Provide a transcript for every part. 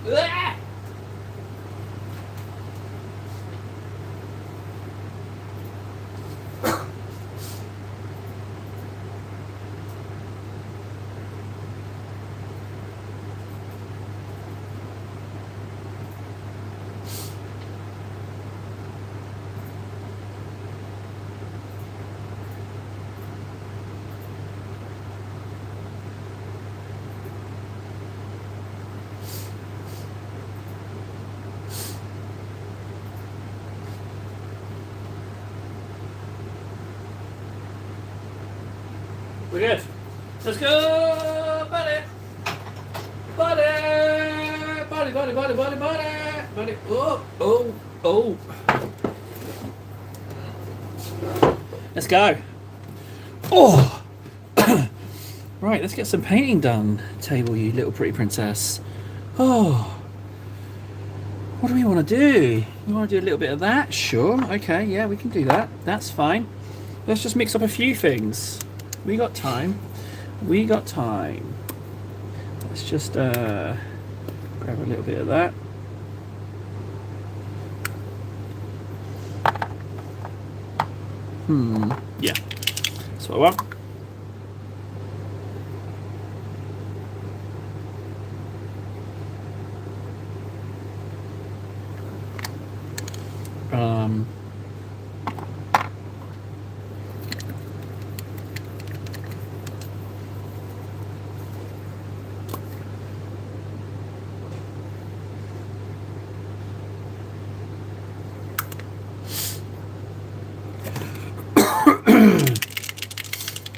Ah! We're good. Let's go, buddy. Buddy. Buddy. Oh. Let's go. Oh. Right, let's get some painting done. Table, you little pretty princess. Oh. What do we want to do? You want to do a little bit of that? Sure. Okay, yeah, we can do that. That's fine. Let's just mix up a few things. We got time. Let's just grab a little bit of that. Yeah. That's what I want.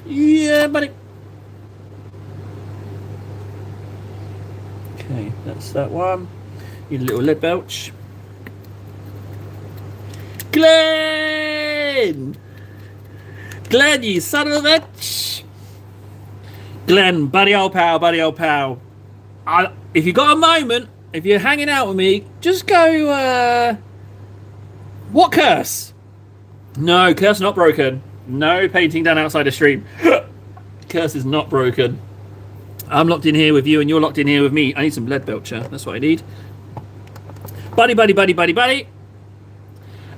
Yeah, buddy. Okay, that's that one. You little lead belch. Glenn! Glenn, you son of a bitch! Glenn, buddy old pal. If you got a moment, if you're hanging out with me, just go, what curse? No, curse not broken. No painting done outside the stream. Curse is not broken. I'm locked in here with you and you're locked in here with me. I need some lead belcher. That's what I need. Buddy.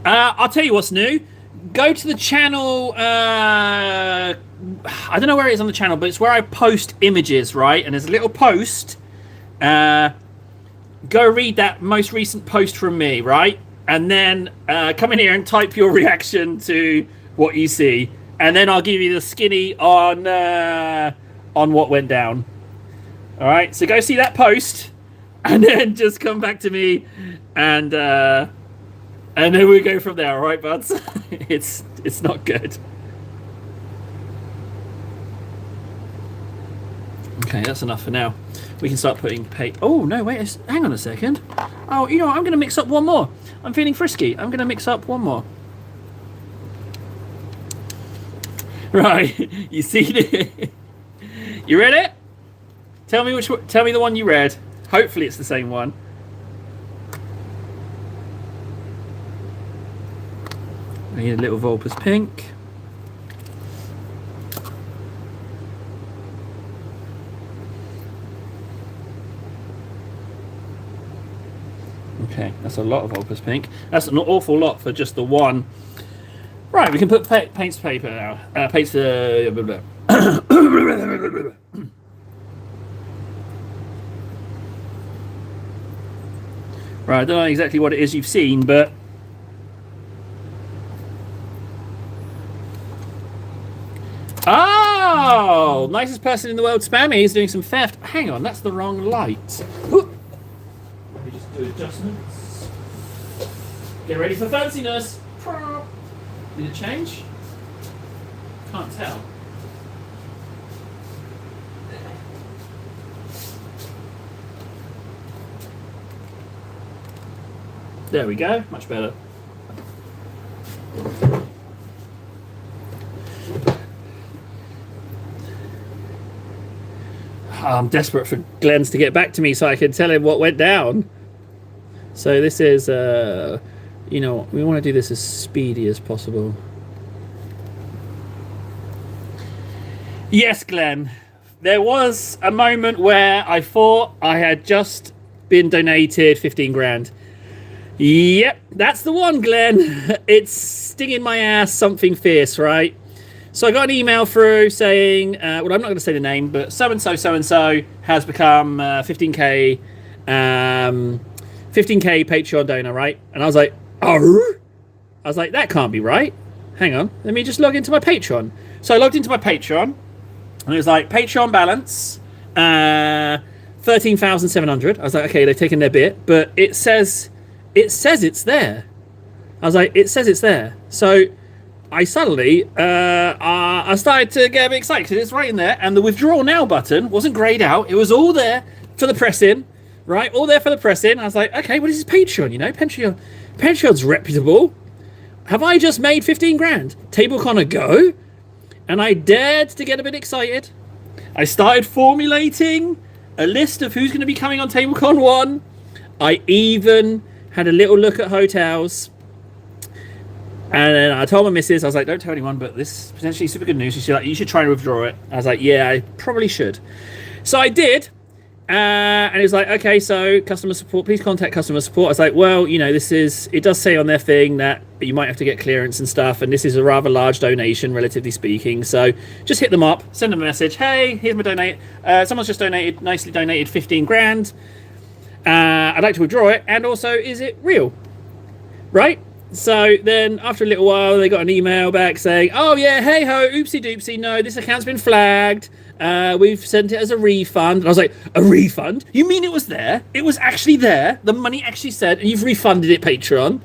I'll tell you what's new. Go to the channel. I don't know where it is on the channel, but it's where I post images, right? And there's a little post. Go read that most recent post from me, right? And then come in here and type your reaction to what you see, and then I'll give you the skinny on what went down. All right, so go see that post, and then just come back to me, and then we go from there. All right, buds. It's not good. Okay, that's enough for now. We can start putting paint. Oh no, wait, hang on a second. Oh, you know what? I'm going to mix up one more. I'm feeling frisky. I'm going to mix up one more. Right, you see it? You read it? Tell me the one you read. Hopefully it's the same one. I need a little Vulpes pink. Okay, that's a lot of Vulpes pink. That's an awful lot for just the one. Right, we can put paints to paper now. Paints to... Right, I don't know exactly what it is you've seen, but... Oh! Nicest person in the world, Spammy, is doing some theft. Hang on, that's the wrong light. Ooh. Let me just do adjustments. Get ready for fanciness. Did it change? Can't tell. There we go, much better. I'm desperate for Glenn's to get back to me so I can tell him what went down. So this is, you know, we want to do this as speedy as possible. Yes, Glenn. There was a moment where I thought I had just been donated 15 grand. Yep, that's the one, Glenn. It's stinging my ass something fierce, right? So I got an email through saying, well, I'm not going to say the name, but so-and-so has become 15K Patreon donor, right? And I was like, oh? I was like, that can't be right. Hang on, let me just log into my Patreon. So I logged into my Patreon, and it was like, Patreon balance, 13,700. I was like, okay, they've taken their bit, but it says it's there. I was like, it says it's there. So I suddenly, I started to get a bit excited because it's right in there, and the withdraw now button wasn't grayed out. It was all there for the press-in, right? All there for the press-in. I was like, okay, what is this Patreon? You know, Patreon's reputable. Have I just made 15 grand? TableCon a go? And I dared to get a bit excited. I started formulating a list of who's going to be coming on TableCon 1. I even had a little look at hotels. And then I told my missus, I was like, don't tell anyone, but this is potentially super good news. She's like, you should try and withdraw it. I was like, yeah, I probably should. So I did. And it was like, okay, so customer support, please contact customer support. I was like, well, you know, it does say on their thing that you might have to get clearance and stuff. And this is a rather large donation, relatively speaking. So just hit them up, send them a message. Hey, here's my donate. Someone's just nicely donated 15 grand. I'd like to withdraw it. And also, is it real? Right? So then after a little while, they got an email back saying, oh yeah, hey ho, oopsie doopsie, no, this account's been flagged. We've sent it as a refund. And I was like, a refund? You mean it was there? It was actually there. The money actually said, and you've refunded it, Patreon.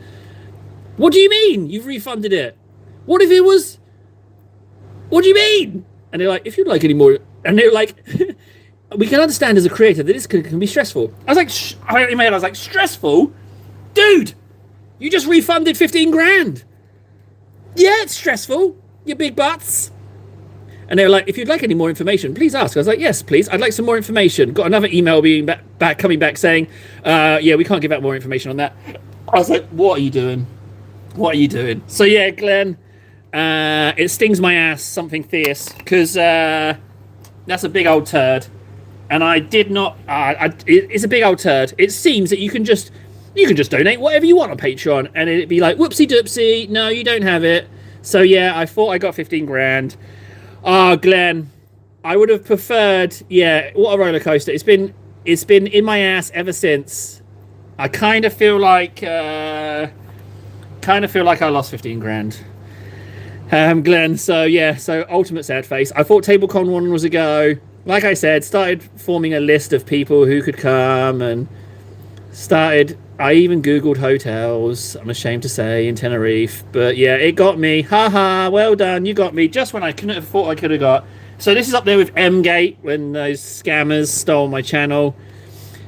What do you mean you've refunded it? What if it was... What do you mean? And they're like, if you'd like any more... And they're like, we can understand as a creator that this can be stressful. I was like, in my head, I was like, stressful? Dude, you just refunded 15 grand. Yeah, it's stressful, you big butts. And they were like, if you'd like any more information, please ask. I was like, yes, please. I'd like some more information. Got another email coming back saying, yeah, we can't give out more information on that. I was like, what are you doing? What are you doing? So yeah, Glenn, it stings my ass something fierce because that's a big old turd. And I did not, it's a big old turd. It seems that you can just donate whatever you want on Patreon and it'd be like, whoopsie doopsie, no, you don't have it. So yeah, I thought I got 15 grand. Oh, Glenn, I would have preferred. Yeah, what a roller coaster! It's been in my ass ever since. I kind of feel like I lost 15 grand, Glenn. So yeah, so ultimate sad face. I thought TableCon 1 was a go. Like I said, started forming a list of people who could come and started. I even Googled hotels, I'm ashamed to say, in Tenerife. But yeah, it got me. Haha, well done, you got me. Just when I couldn't have thought I could have got. So this is up there with Mgate, when those scammers stole my channel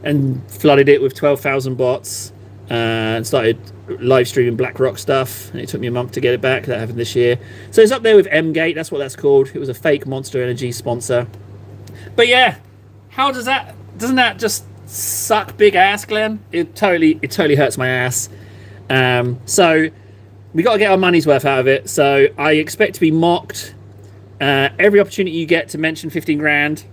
and flooded it with 12,000 bots. And started live streaming BlackRock stuff. And it took me a month to get it back. That happened this year. So it's up there with Mgate, that's what that's called. It was a fake Monster Energy sponsor. But yeah, doesn't that just suck big ass, Glenn? It totally hurts my ass. So we got to get our money's worth out of it. So I expect to be mocked every opportunity you get to mention 15 grand.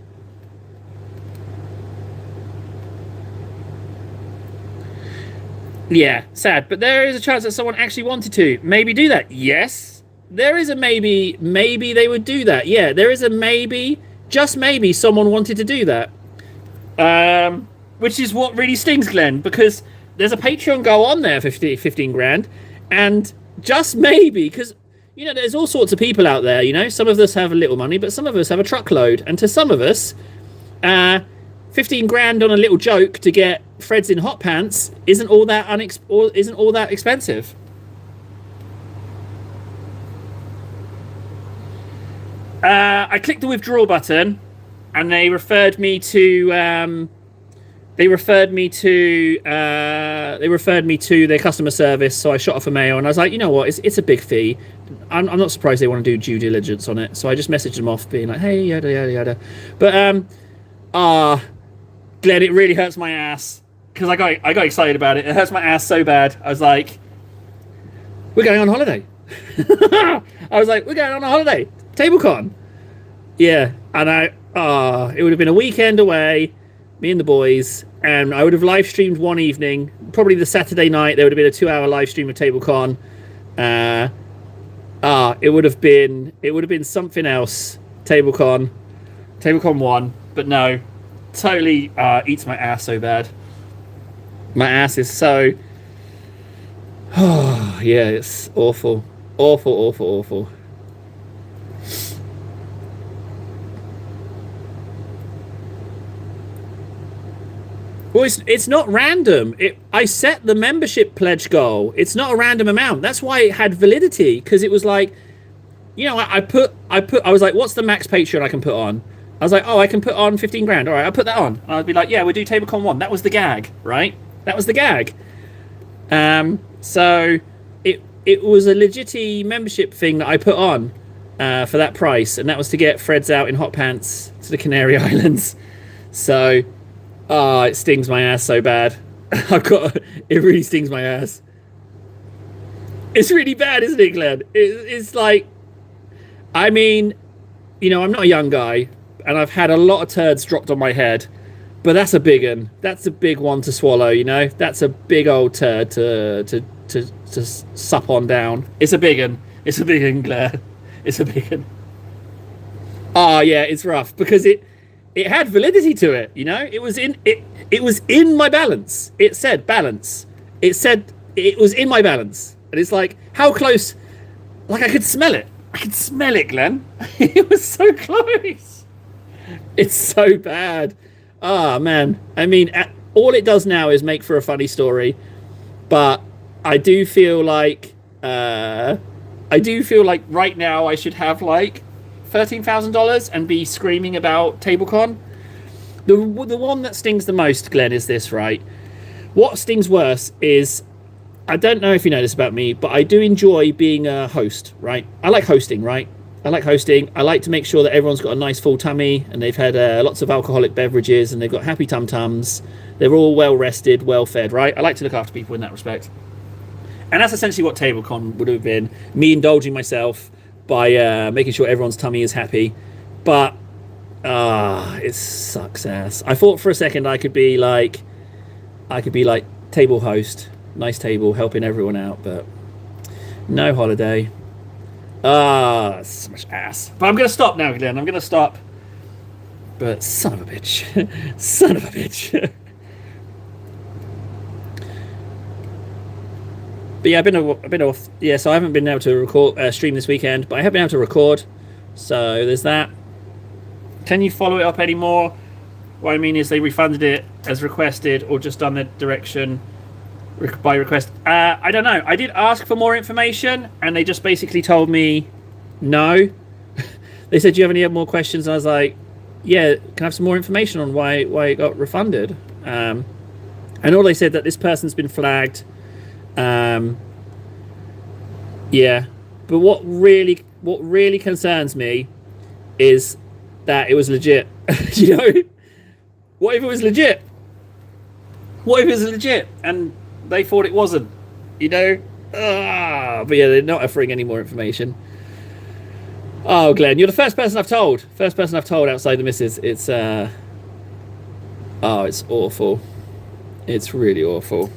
Yeah, sad, but there is a chance that someone actually wanted to maybe do that. Yes, there is a maybe they would do that. Yeah, there is a maybe, just maybe someone wanted to do that. Which is what really stings, Glenn, because there's a Patreon goal on there for 15 grand. And just maybe, because, you know, there's all sorts of people out there, you know. Some of us have a little money, but some of us have a truckload. And to some of us, 15 grand on a little joke to get Freds in hot pants isn't all that expensive. I clicked the withdraw button, and they referred me to their customer service. So I shot off a mail, and I was like, you know what, it's a big fee. I'm not surprised they want to do due diligence on it. So I just messaged them off, being like, hey, yada yada yada. But Glenn, it really hurts my ass because I got excited about it. It hurts my ass so bad. I was like, we're going on holiday. We're going on a holiday. TableCon. Yeah, and it would have been a weekend away. me and the boys, and I would have live streamed one evening, probably the Saturday night. There would have been a 2 hour live stream of TableCon. Uh, it would have been something else. TableCon 1, but no, totally eats my ass so bad. My ass is so. Oh yeah, it's awful, awful, awful, awful. Well, it's not random. I set the membership pledge goal. It's not a random amount. That's why it had validity, because it was like, I was like, what's the max Patreon I can put on? I was like, oh, I can put on 15 grand. All right, I'll put that on. And I'd be like, yeah, we'll do TableCon 1. That was the gag, right? That was the gag. So it was a legit membership thing that I put on for that price, and that was to get Fred's out in hot pants to the Canary Islands. So, it stings my ass so bad. It really stings my ass. It's really bad, isn't it, Glenn? It's like, I mean, I'm not a young guy, and I've had a lot of turds dropped on my head, but that's a big one. That's a big one to swallow, That's a big old turd to sup on down. It's a big one. It's a big one, Claire. It's a big one. Oh, yeah, it's rough, because it had validity to it, It was in my balance. It said balance. It said it was in my balance. And it's like, how close? Like, I could smell it. I could smell it, Glenn. It was so close. It's so bad. Ah, man. I mean, all it does now is make for a funny story. But I do feel like right now I should have like $13,000 and be screaming about TableCon. The one that stings the most, Glenn, is this, right? What stings worse is, I don't know if you know this about me, but I do enjoy being a host, right? I like hosting, right? I like hosting. I like to make sure that everyone's got a nice full tummy and they've had lots of alcoholic beverages and they've got happy tum-tums. They're all well rested, well fed, right? I like to look after people in that respect. And that's essentially what TableCon would have been. Me indulging myself by making sure everyone's tummy is happy. But it sucks ass. I thought for a second I could be like table host, nice table, helping everyone out, but no holiday. So much ass. But I'm gonna stop now, Glenn. I'm gonna stop. But son of a bitch, son of a bitch. But yeah, I've been off. Yeah, so I haven't been able to record stream this weekend, but I have been able to record. So there's that. Can you follow it up anymore? What I mean is they refunded it as requested, or just done the direction by request. I don't know. I did ask for more information, and they just basically told me no. They said, "Do you have any more questions?" And I was like, "Yeah, can I have some more information on why it got refunded?" And all they said that this person's been flagged. Yeah, but what really concerns me is that it was legit. What if it was legit? What if it was legit and they thought it wasn't? But yeah, they're not offering any more information. Oh, Glenn, you're the first person I've told. Outside the missus. It's it's awful. It's really awful.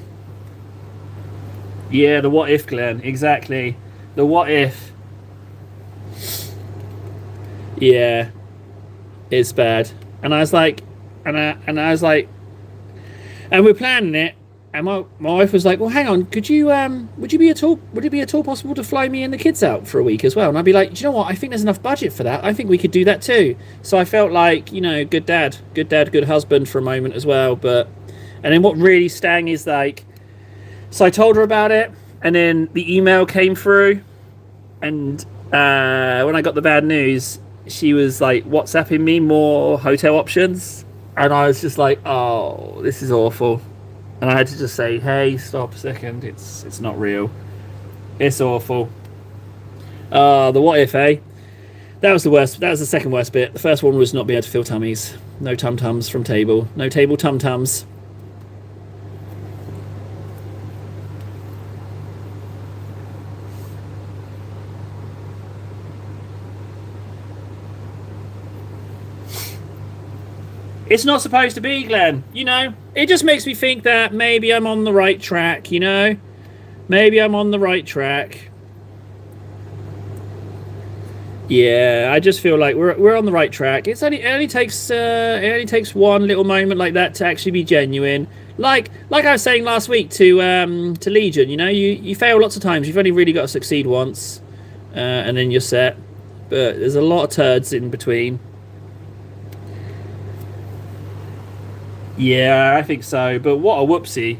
Yeah, the what if, Glenn. Exactly. The what if. Yeah. It's bad. And I was like, and we're planning it, and my wife was like, well, hang on, would it be at all possible to fly me and the kids out for a week as well? And I'd be like, do you know what? I think there's enough budget for that. I think we could do that too. So I felt like, good dad, good husband for a moment as well. And then what really stung is like, so I told her about it, and then the email came through, and when I got the bad news, she was like WhatsApping me more hotel options, and I was just like, oh, this is awful. And I had to just say, hey, stop a second, it's not real. It's awful. The what if, eh? That was the worst. That was the second worst bit. The first one was not being able to feel tummies. No tum-tums from table. No table tum-tums. It's not supposed to be, Glenn. You know, it just makes me think that maybe I'm on the right track, you know? Maybe I'm on the right track. Yeah, I just feel like we're on the right track. It only takes one little moment like that to actually be genuine. Like I was saying last week to Legion, you know, you fail lots of times. You've only really got to succeed once, and then you're set. But there's a lot of turds in between. Yeah, I think so. But what a whoopsie!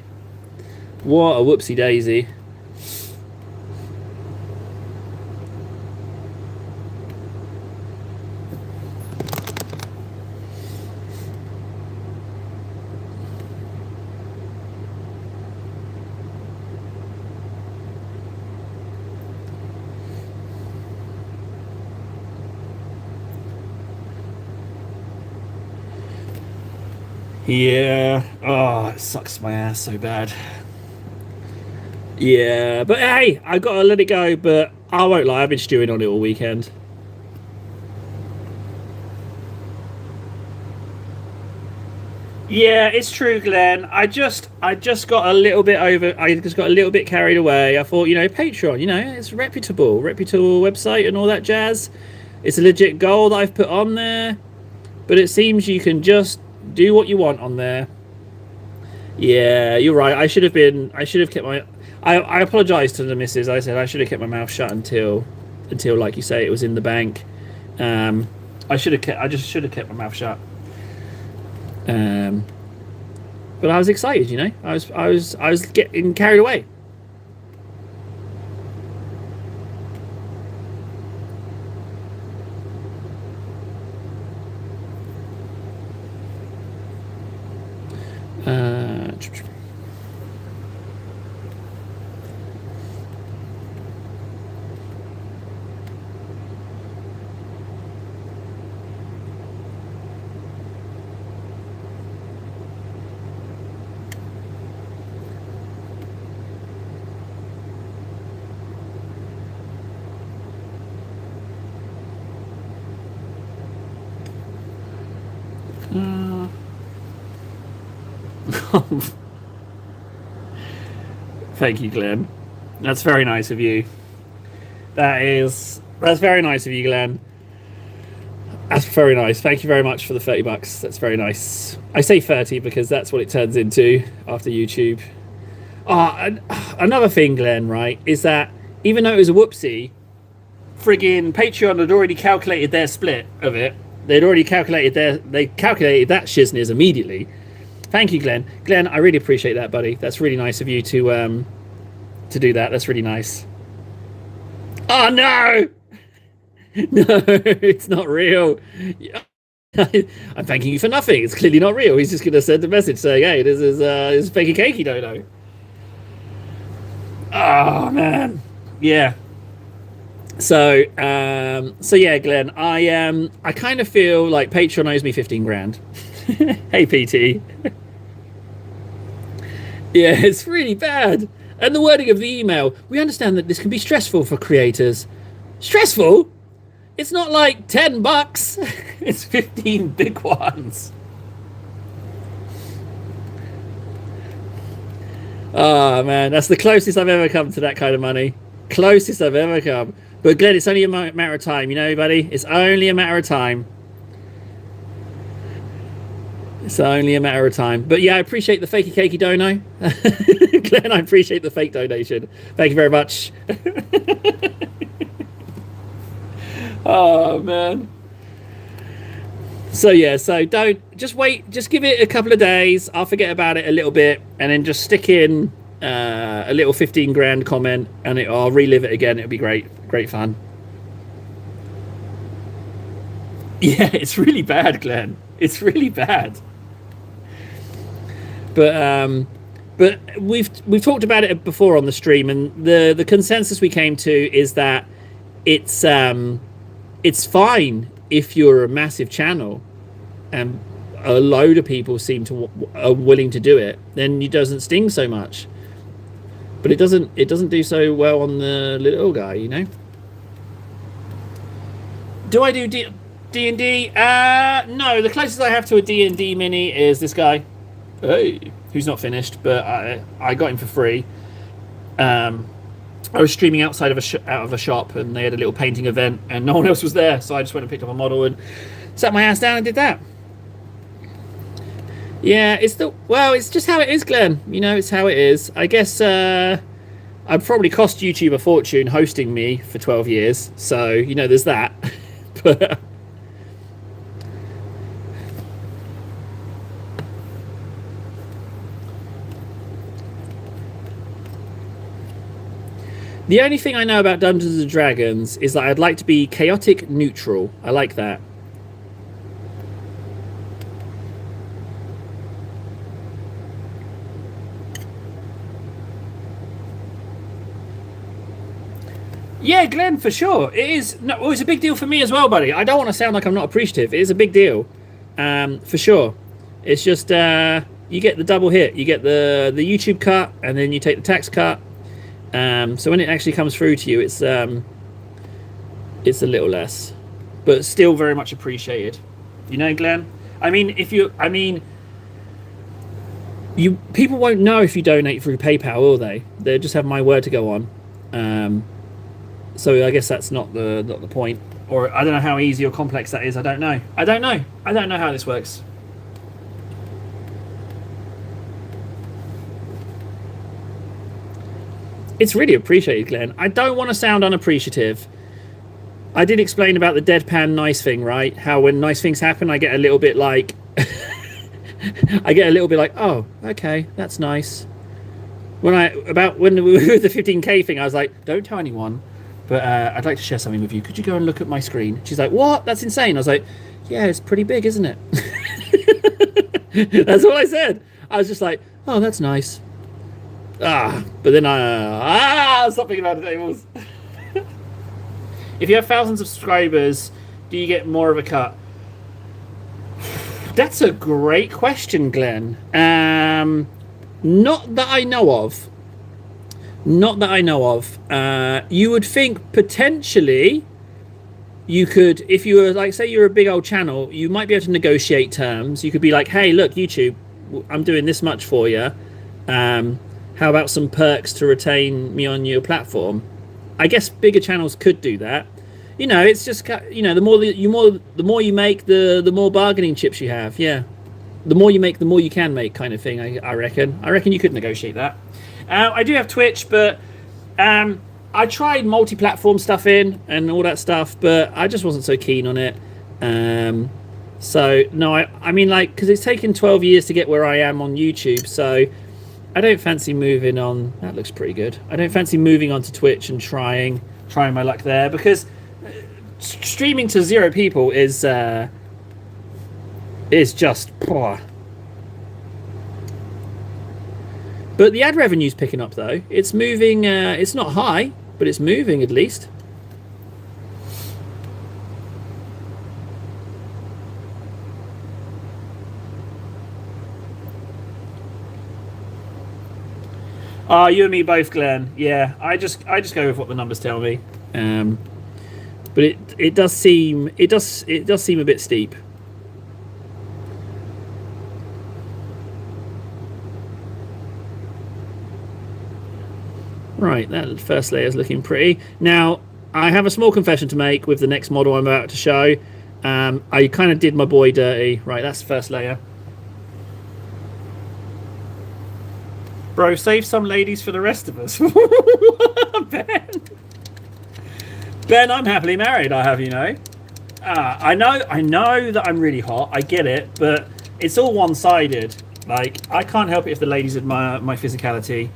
What a whoopsie daisy! Yeah. Oh, it sucks my ass so bad. Yeah, but hey, I gotta let it go. But I won't lie, I've been stewing on it all weekend. Yeah, it's true, Glenn. I just got a little bit over. I just got a little bit carried away. I thought, you know, Patreon, you know, it's reputable website and all that jazz. It's a legit goal that I've put on there. But it seems you can just do what you want on there. Yeah, you're right. I should have kept my. I apologise to the missus. I said I should have kept my mouth shut until like you say it was in the bank. Um, I just should have kept my mouth shut. Um, but I was excited, you know. I was getting carried away. Uh, Thank you, Glenn. That's very nice of you. That's very nice of you, Glenn. That's very nice. Thank you very much for the $30. That's very nice. I say 30 because that's what it turns into after YouTube. Another thing, Glenn, right, is that even though it was a whoopsie, friggin' Patreon had already calculated their split of it. They calculated that shizness immediately. Thank you, Glenn. Glenn, I really appreciate that, buddy. That's really nice of you to do that. That's really nice. Oh no! No, it's not real. I'm thanking you for nothing. It's clearly not real. He's just going to send a message saying, "Hey, this is fakey cakey dono." Oh man, yeah. So yeah, Glenn. I kind of feel like Patreon owes me 15 grand. Hey, PT. Yeah, it's really bad. And the wording of the email: we understand that this can be stressful for creators. Stressful? It's not like $10. It's 15 big ones. Oh man, that's the closest I've ever come to that kind of money. Closest I've ever come. But Glenn, it's only a matter of time, you know, buddy. It's only a matter of time. It's only a matter of time. But yeah, I appreciate the fakey cakey dono. Glenn, I appreciate the fake donation. Thank you very much. Oh man. So yeah, so don't just wait, just give it a couple of days. I'll forget about it a little bit and then just stick in a little 15 grand comment and I'll relive it again. It'll be great. Great fun. Yeah, it's really bad, Glenn. It's really bad. But we've talked about it before on the stream, and the consensus we came to is that it's fine if you're a massive channel, and a load of people are willing to do it. Then it doesn't sting so much. But it doesn't do so well on the little guy, you know. Do I do? D&D? No, the closest I have to a D&D mini is this guy. Hey, who's not finished, but I got him for free. I was streaming outside of a shop, and they had a little painting event, and no one else was there, so I just went and picked up a model and sat my ass down and did that. Yeah, it's just how it is, Glenn. You know, it's how it is. I guess I'd probably cost YouTube a fortune hosting me for 12 years, so you know, there's that. But the only thing I know about Dungeons and Dragons is that I'd like to be chaotic neutral. I like that. Yeah, Glenn, for sure. It is. No, well, it's a big deal for me as well, buddy. I don't want to sound like I'm not appreciative. It is a big deal, for sure. It's just you get the double hit. You get the YouTube cut, and then you take the tax cut. So when it actually comes through to you, it's a little less, but still very much appreciated. You know, Glenn. People won't know if you donate through PayPal, will they? They'll just have my word to go on. So I guess that's not the point, or I don't know how easy or complex that is. I don't know how this works. It's really appreciated, Glenn. I don't want to sound unappreciative. I did explain about the deadpan nice thing, right? How when nice things happen, I get a little bit like oh, okay, that's nice. When we were the 15K thing, I was like, don't tell anyone, but I'd like to share something with you. Could you go and look at my screen? She's like, what? That's insane. I was like, yeah, it's pretty big, isn't it? That's all I said. I was just like, oh, that's nice. But then stop thinking about the tables. If you have thousands of subscribers, do you get more of a cut? That's a great question, Glenn. Not that I know of. You would think potentially you could, if you were like, say you're a big old channel, you might be able to negotiate terms. You could be like, hey, look, YouTube, I'm doing this much for you. How about some perks to retain me on your platform? I guess bigger channels could do that. You know, it's just, you know, the more you make, the more bargaining chips you have. Yeah, the more you make, the more you can make, kind of thing. I reckon you could negotiate that. I do have Twitch, but I tried multi-platform stuff in and all that stuff, but I just wasn't so keen on it. So no, I mean, like, because it's taken 12 years to get where I am on YouTube, so I don't fancy moving on. That looks pretty good. I don't fancy moving on to Twitch and trying my luck there, because streaming to 0 people is just poor. But the ad revenue's picking up, though. It's moving. It's not high, but it's moving at least. You and me both, Glenn. Yeah, I just go with what the numbers tell me. But it does seem a bit steep. Right, that first layer is looking pretty. Now, I have a small confession to make with the next model I'm about to show. I kind of did my boy dirty. Right, that's the first layer. Bro, save some ladies for the rest of us. Ben, I'm happily married, I have, you know. I know that I'm really hot. I get it, but it's all one-sided. Like, I can't help it if the ladies admire my physicality.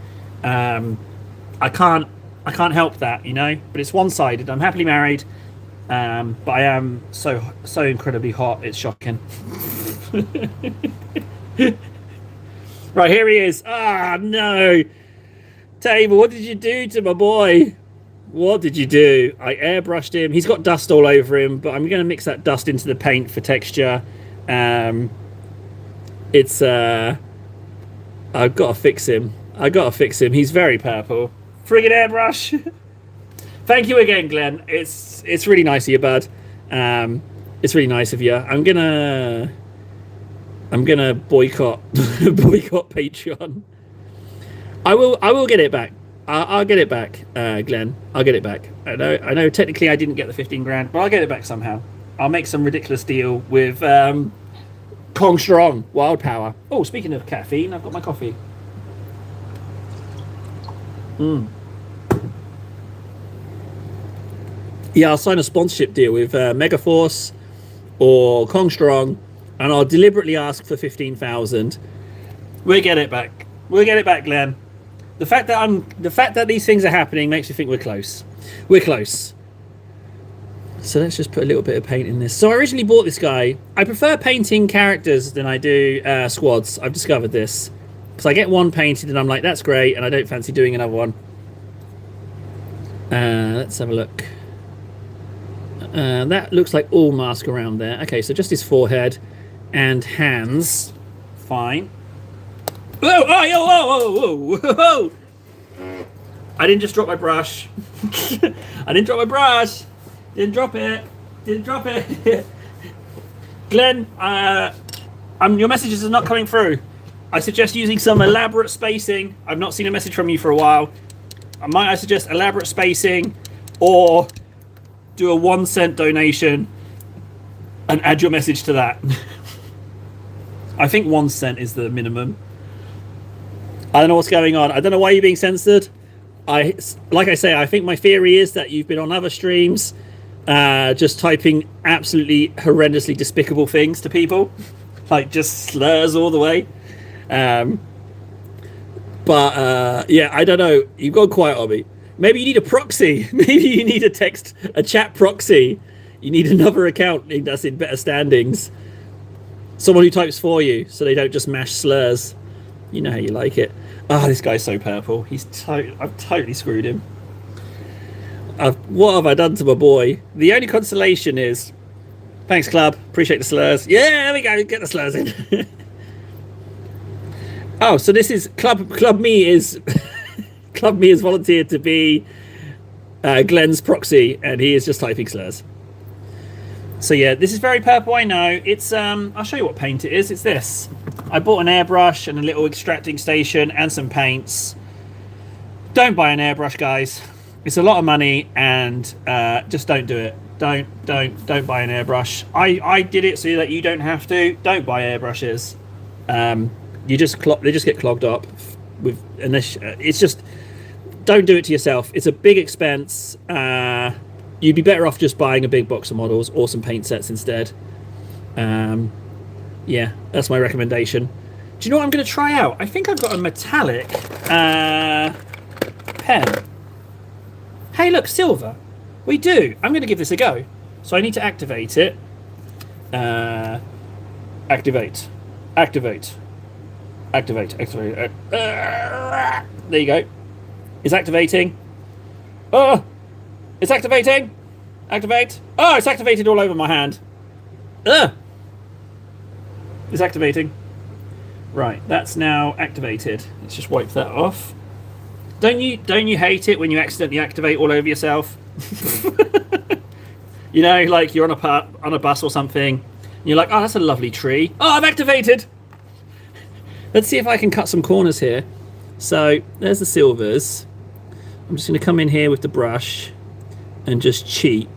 I can't help that, you know. But it's one-sided. I'm happily married, but I am so incredibly hot. It's shocking. Right, here he is. No. Table, what did you do to my boy? What did you do? I airbrushed him. He's got dust all over him, but I'm going to mix that dust into the paint for texture. I've got to fix him. He's very purple. Friggin' airbrush. Thank you again, Glenn. It's really nice of you, bud. It's really nice of you. I'm gonna boycott boycott Patreon. I will get it back. I'll get it back, Glenn. I'll get it back. I know. Technically, I didn't get the 15 grand, but I'll get it back somehow. I'll make some ridiculous deal with Kong Strong Wild Power. Oh, speaking of caffeine, I've got my coffee. Yeah, I'll sign a sponsorship deal with Megaforce or Kong Strong, and I'll deliberately ask for 15,000. We'll get it back. We'll get it back, Glenn. The fact that these things are happening makes me think we're close. We're close. So let's just put a little bit of paint in this. So I originally bought this guy. I prefer painting characters than I do squads. I've discovered this. Because I get one painted and I'm like, that's great, and I don't fancy doing another one. Let's have a look. That looks like all mask around there. Okay, so just his forehead and hands. Fine. Whoa, whoa, whoa, whoa, whoa. I didn't just drop my brush. I didn't drop my brush. Didn't drop it. Didn't drop it. Glenn, your messages are not coming through. I suggest using some elaborate spacing. I've not seen a message from you for a while. I suggest elaborate spacing, or do a 1 cent donation and add your message to that. I think 1 cent is the minimum. I don't know what's going on. I don't know why you're being censored. Like I say, I think my theory is that you've been on other streams just typing absolutely horrendously despicable things to people, like just slurs all the way. But yeah, I don't know. You've gone quiet on me. Maybe you need a proxy. Maybe you need a chat proxy. You need another account that's in better standings. Someone who types for you, so they don't just mash slurs. You know how you like it. Oh, this guy's so purple. I've totally screwed him. What have I done to my boy? The only consolation is, thanks, club. Appreciate the slurs. Yeah, there we go. Get the slurs in. Oh, so this is Club Me is Club Me has volunteered to be Glenn's proxy, and he is just typing slurs. So yeah, this is very purple. I know. It's I'll show you what paint it is. It's this. I bought an airbrush and a little extracting station and some paints. Don't buy an airbrush, guys. It's a lot of money, and just don't do it. Don't buy an airbrush. I did it so that you don't have to. Don't buy airbrushes. They just get clogged up with, and it's just, don't do it to yourself. It's a big expense. You'd be better off just buying a big box of models or some paint sets instead. Yeah, that's my recommendation. Do you know what I'm going to try out? I think I've got a metallic pen. Hey, look, silver. We do. I'm going to give this a go. So I need to activate it. Activate. There you go. It's activating. Oh, it's activating. Activate. Oh, it's activated all over my hand. It's activating. Right, that's now activated. Let's just wipe that off. Don't you hate it when you accidentally activate all over yourself? You know, like you're on a bus or something, and you're like, oh, that's a lovely tree. Oh, I've activated. Let's see if I can cut some corners here. So there's the silvers. I'm just going to come in here with the brush and just cheat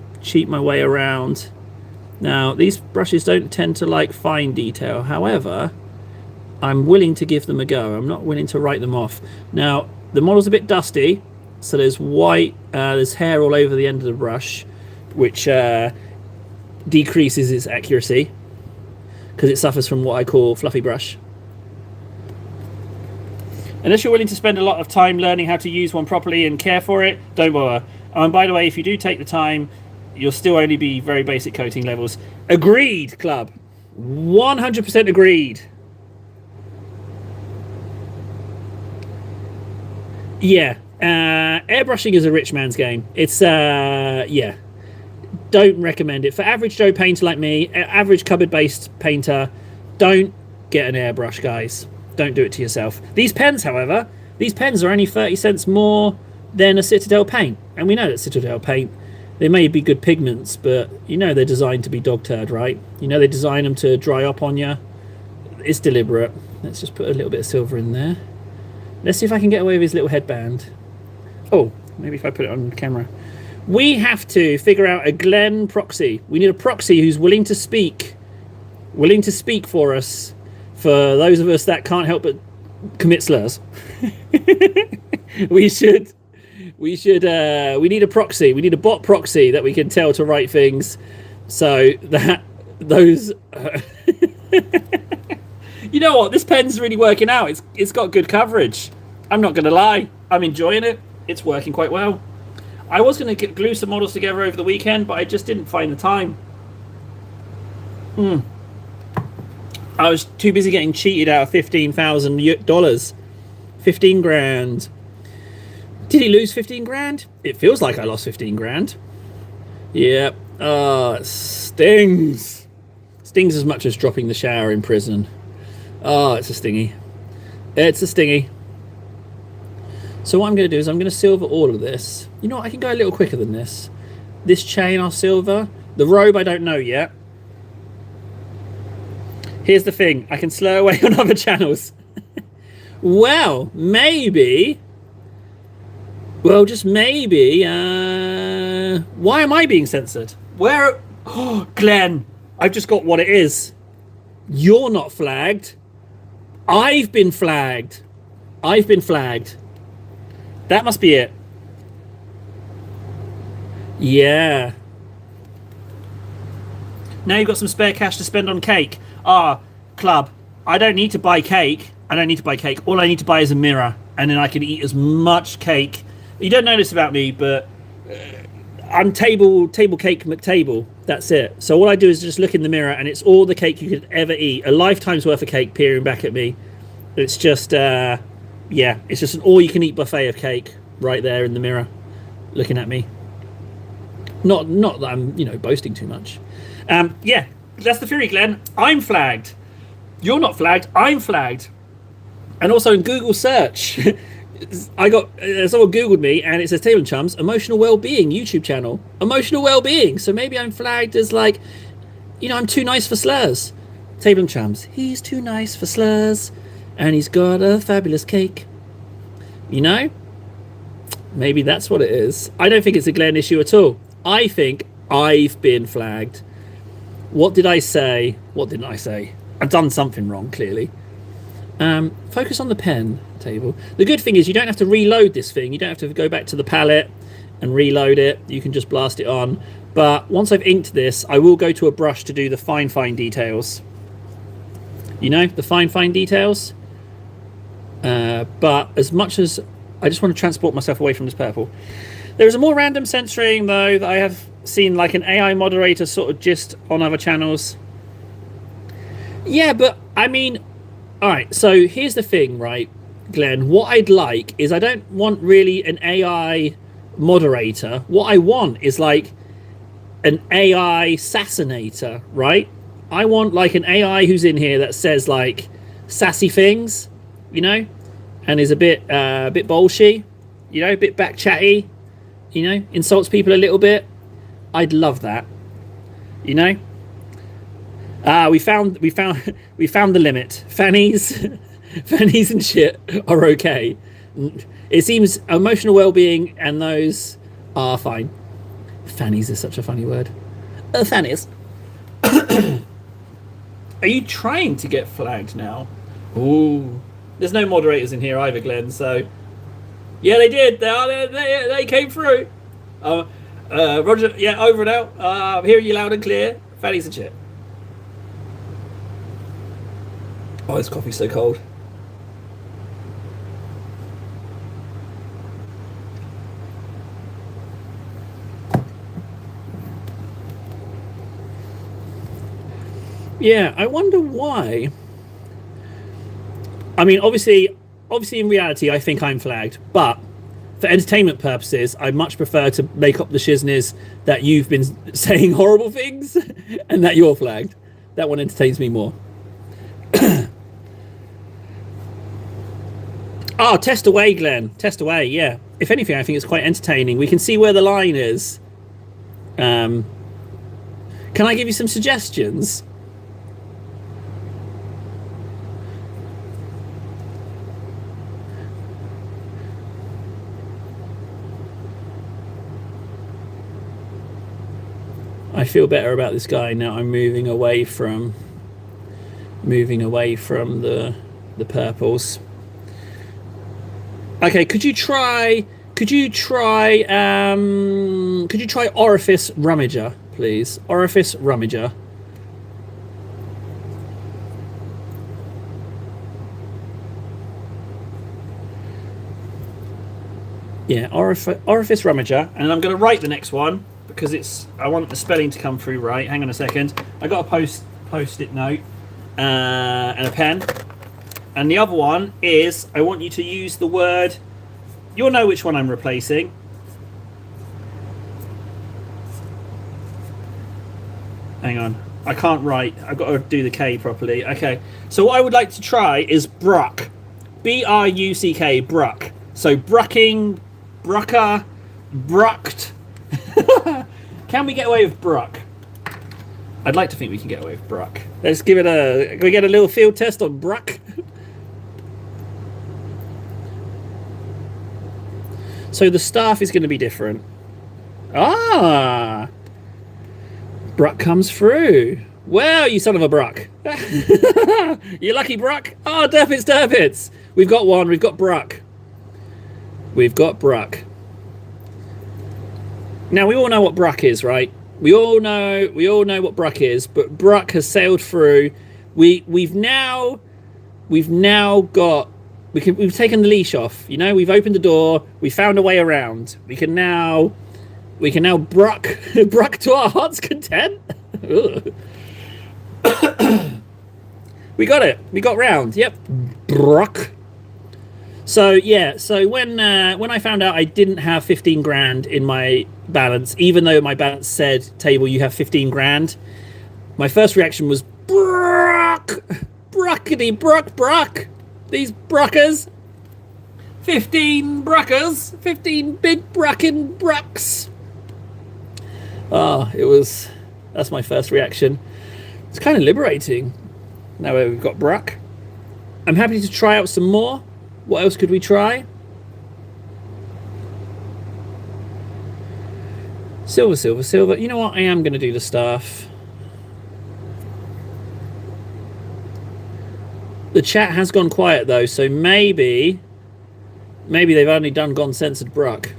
my way around. Now, these brushes don't tend to like fine detail. However, I'm willing to give them a go. I'm not willing to write them off. Now, the model's a bit dusty, so there's white, there's hair all over the end of the brush, which decreases its accuracy because it suffers from what I call fluffy brush. Unless you're willing to spend a lot of time learning how to use one properly and care for it, don't bother. And by the way, if you do take the time, you'll still only be very basic coating levels. Agreed, club. 100% agreed. Yeah, airbrushing is a rich man's game. It's, yeah. Don't recommend it. For average Joe painter like me, average cupboard-based painter, don't get an airbrush, guys. Don't do it to yourself. These pens, however, these pens are only 30 cents more than a Citadel paint. And we know that Citadel paint They may be good pigments, but you know they're designed to be dog turd, right? You know they design them to dry up on you. It's deliberate. Let's just put a little bit of silver in there. Let's see if I can get away with his little headband. Oh, maybe if I put it on camera. We have to figure out a Glenn proxy. We need a proxy who's willing to speak for us, for those of us that can't help but commit slurs. we need a proxy. We need a bot proxy that we can tell to write things so that those you know what, this pen's really working out. It's got good coverage. I'm not gonna lie, I'm enjoying it. It's working quite well. I was going to glue some models together over the weekend, but I just didn't find the time. I was too busy getting cheated out of $15,000. 15 grand. Did he lose 15 grand? It feels like I lost 15 grand. Yep. Oh, it stings. Stings as much as dropping the shower in prison. Oh, it's a stingy. It's a stingy. So what I'm going to do is I'm going to silver all of this. You know what? I can go a little quicker than this. This chain I'll silver. The robe I don't know yet. Here's the thing. I can slow away on other channels. Well, maybe. Well, just maybe. Why am I being censored? Where? Oh, Glenn. I've just got what it is. You're not flagged. I've been flagged. I've been flagged. That must be it. Yeah. Now you've got some spare cash to spend on cake. Club. I don't need to buy cake. I don't need to buy cake. All I need to buy is a mirror. And then I can eat as much cake. You don't know this about me, but I'm table cake McTable. That's it. So all I do is just look in the mirror and it's all the cake you could ever eat. A lifetime's worth of cake peering back at me. It's just... yeah, it's just an all-you-can-eat buffet of cake right there in the mirror, looking at me. Not that I'm, boasting too much. Yeah, that's the theory, Glenn. I'm flagged. You're not flagged. I'm flagged. And also in Google search, someone Googled me and it says Table and Chums emotional well-being YouTube channel. Emotional well-being. So maybe I'm flagged as like, I'm too nice for slurs. Table and Chums. He's too nice for slurs. And he's got a fabulous cake. Maybe that's what it is. I don't think it's a Glenn issue at all. I think I've been flagged. What did I say? What didn't I say? I've done something wrong, clearly. Focus on the pen table. The good thing is you don't have to reload this thing. You don't have to go back to the palette and reload it. You can just blast it on. But once I've inked this, I will go to a brush to do the fine details. The fine details. But as much as I just want to transport myself away from this purple, there is a more random censoring though that I have seen, like an AI moderator sort of gist on other channels. Yeah, but I mean, all right, so here's the thing, right, Glenn? What I'd like is I don't want really an AI moderator. What I want is like an AI assassinator, right? I want like an AI who's in here that says like sassy things, and is a bit bolshy, a bit back chatty, insults people a little bit. I'd love that, we found the limit. Fannies and shit are okay. It seems emotional well-being and those are fine. Fannies is such a funny word. Fannies. Are you trying to get flagged now? Ooh. There's no moderators in here either, Glenn, so... Yeah, they did. They came through. Roger, yeah, over and out. Hear you loud and clear. Fannies and shit. Oh, this coffee's so cold. Yeah, I wonder why. I mean, obviously in reality, I think I'm flagged, but for entertainment purposes, I much prefer to make up the shizness that you've been saying horrible things and that you're flagged. That one entertains me more. Oh, test away, Glenn. Test away, yeah. If anything, I think it's quite entertaining. We can see where the line is. Can I give you some suggestions? I feel better about this guy now. I'm moving away from the purples. Okay, could you try Orifice Rummager, please? Orifice Rummager. Yeah, Orifice Rummager, and I'm going to write the next one because I want the spelling to come through right. Hang on a second. I got a post-it note and a pen. And the other one is I want you to use the word. You'll know which one I'm replacing. Hang on. I can't write. I've got to do the K properly. Okay. So what I would like to try is Bruck. B-R-U-C-K. Bruck. So Brucking, Brucker, Brucked. Can we get away with Bruck? I'd like to think we can get away with Bruck. Let's give it can we get a little field test on Bruck? So the staff is going to be different. Ah! Bruck comes through. Well, you son of a Bruck. You lucky Bruck. Oh, Derpits. We've got one. We've got Bruck. We've got Bruck. Now, we all know what Bruck is, right? We all know what Bruck is, but Bruck has sailed through. We've now got... We've taken the leash off. You know, we've opened the door. We found a way around. We can now Bruck to our heart's content. We got it. We got round. Yep, Bruck. So yeah. So when I found out I didn't have 15 grand in my balance, even though my balance said, "Table, you have 15 grand," my first reaction was Bruck, Bruckety Bruck Bruck. These Bruckers. 15 Bruckers. 15 big Bruckin Brucks. Oh, that's my first reaction. It's kind of liberating. Now we've got Bruck. I'm happy to try out some more. What else could we try? Silver. You know what? I am going to do the staff. The chat has gone quiet though, so maybe they've only gone censored Bruck.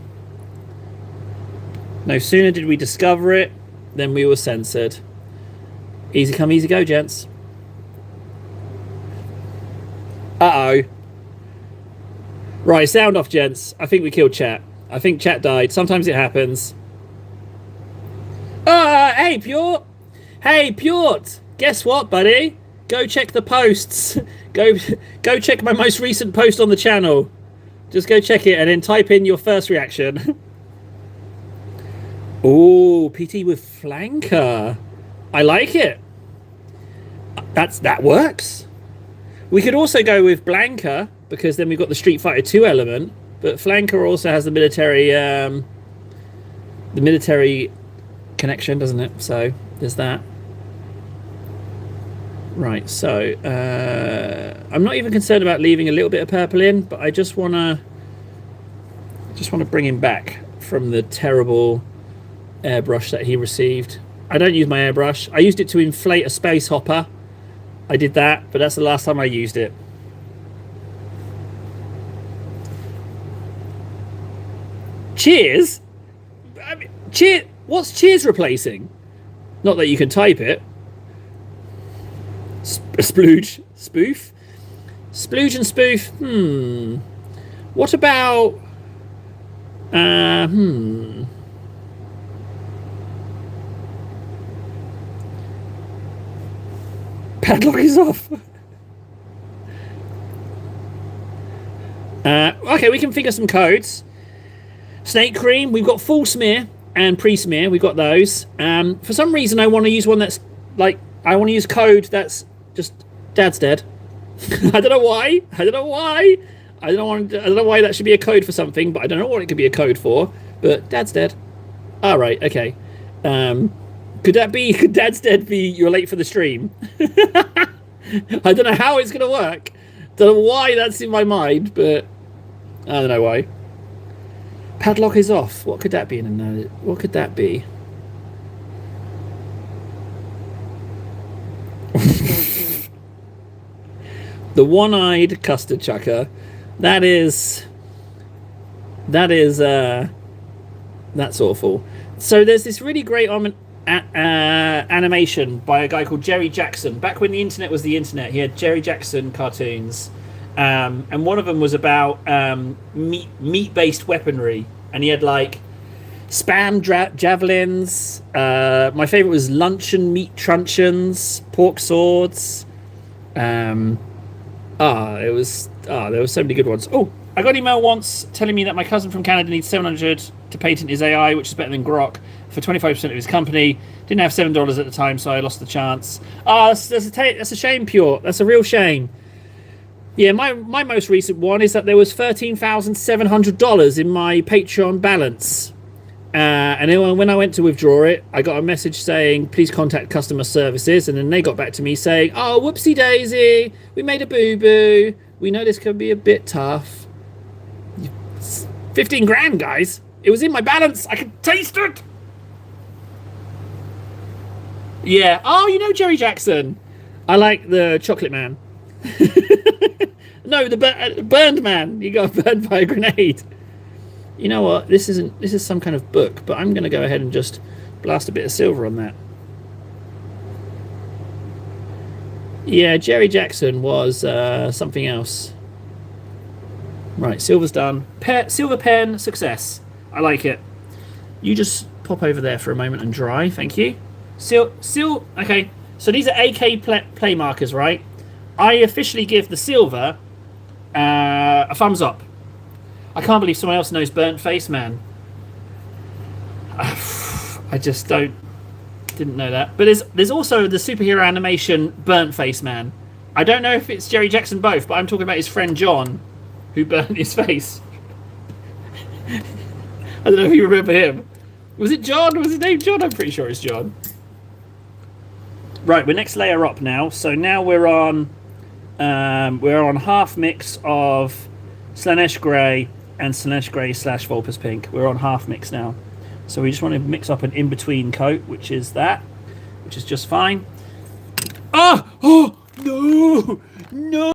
No sooner did we discover it, then we were censored. Easy come, easy go, gents. Uh-oh. Right, sound off, gents. I think we killed chat. I think chat died. Sometimes it happens. Hey, Pjort! Hey, Pjort! Guess what, buddy? Go check the posts. Go check my most recent post on the channel. Just go check it and then type in your first reaction. Oh, PT with flanker. I like it. That works. We could also go with Blanca because then we've got the Street Fighter 2 element, but flanker also has the military connection, doesn't it? So there's that. Right, so I'm not even concerned about leaving a little bit of purple in, but I just want to bring him back from the terrible airbrush that he received. I don't use my airbrush. I used it to inflate a space hopper. I did that, but that's the last time I used it. Cheers? I mean, what's cheers replacing? Not that you can type it. Splooge. Spoof? Splooge and spoof. What about... Padlock is off. Okay, we can figure some codes. Snake cream. We've got full smear and pre-smear. We've got those. For some reason, I want to use one that's like... I want to use code that's just Dad's dead. I don't know why. I don't know why that should be a code for something, but I don't know what it could be a code for. But Dad's dead. All right, okay. Could that be? Could Dad's Dead be you're late for the stream? I don't know how it's gonna work. Don't know why that's in my mind, but I don't know why. Padlock is off. What could that be? What could that be? The one-eyed custard chucker. That's awful. So there's this really great animation by a guy called Jerry Jackson. Back when the internet was the internet, he had Jerry Jackson cartoons, and one of them was about meat-based weaponry, and he had like spam javelins. My favorite was luncheon meat truncheons, pork swords. There were so many good ones. Oh, I got an email once telling me that my cousin from Canada needs 700 to patent his AI, which is better than Grok, for 25% of his company. Didn't have $7 at the time, so I lost the chance. That's a shame, Pure. That's a real shame. Yeah, my most recent one is that there was $13,700 in my Patreon balance. And then when I went to withdraw it, I got a message saying, please contact customer services. And then they got back to me saying, oh, whoopsie daisy, we made a boo-boo. We know this could be a bit tough. 15 grand, guys. It was in my balance. I could taste it. Yeah. Oh, you know Jerry Jackson. I like the chocolate man. No, the burned man. You got burned by a grenade. You know what? This is some kind of book, but I'm going to go ahead and just blast a bit of silver on that. Yeah, Jerry Jackson was something else. Right, silver's done. Silver pen, success. I like it. You just pop over there for a moment and dry. Thank you. Okay, so these are AK play markers, right? I officially give the silver a thumbs up. I can't believe someone else knows Burnt Face Man. I just didn't know that. But there's also the superhero animation Burnt Face Man. I don't know if it's Jerry Jackson both, but I'm talking about his friend John, who burnt his face. I don't know if you remember him. Was it John? Was his name John? I'm pretty sure it's John. Right, we're next layer up now. So now we're on half mix of Slaanesh Grey and Slaanesh Grey / Vulpus Pink. We're on half mix now. So we just want to mix up an in-between coat, which is just fine. Oh no! No!